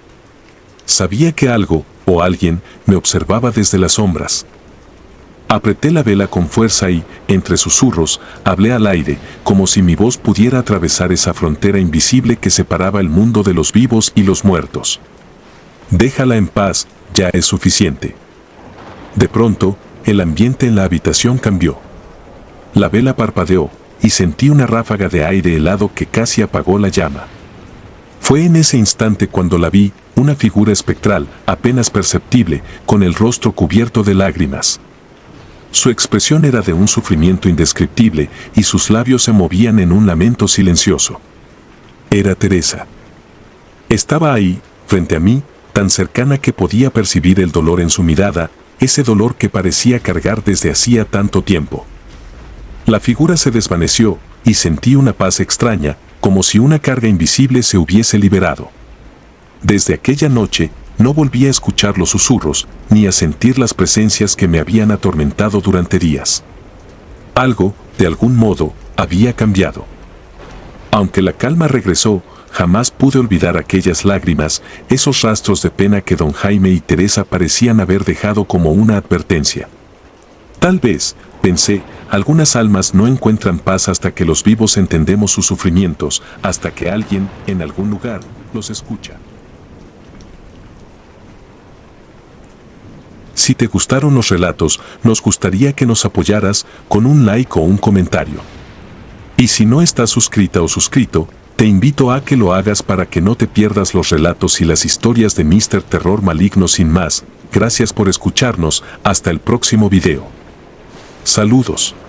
Sabía que algo, o alguien me observaba desde las sombras. Apreté la vela con fuerza y, entre susurros, hablé al aire, como si mi voz pudiera atravesar esa frontera invisible que separaba el mundo de los vivos y los muertos. Déjala en paz, ya es suficiente. De pronto, el ambiente en la habitación cambió. La vela parpadeó, y sentí una ráfaga de aire helado que casi apagó la llama. Fue en ese instante cuando la vi, una figura espectral, apenas perceptible, con el rostro cubierto de lágrimas. Su expresión era de un sufrimiento indescriptible y sus labios se movían en un lamento silencioso. Era Teresa. Estaba ahí, frente a mí, tan cercana que podía percibir el dolor en su mirada, ese dolor que parecía cargar desde hacía tanto tiempo. La figura se desvaneció y sentí una paz extraña, como si una carga invisible se hubiese liberado. Desde aquella noche, no volví a escuchar los susurros, ni a sentir las presencias que me habían atormentado durante días. Algo, de algún modo, había cambiado. Aunque la calma regresó, jamás pude olvidar aquellas lágrimas, esos rastros de pena que don Jaime y Teresa parecían haber dejado como una advertencia. Tal vez, pensé, algunas almas no encuentran paz hasta que los vivos entendemos sus sufrimientos, hasta que alguien, en algún lugar, los escucha. Si te gustaron los relatos, nos gustaría que nos apoyaras con un like o un comentario. Y si no estás suscrita o suscrito, te invito a que lo hagas para que no te pierdas los relatos y las historias de Mr. Terror Maligno. Sin más, gracias por escucharnos, hasta el próximo video. Saludos.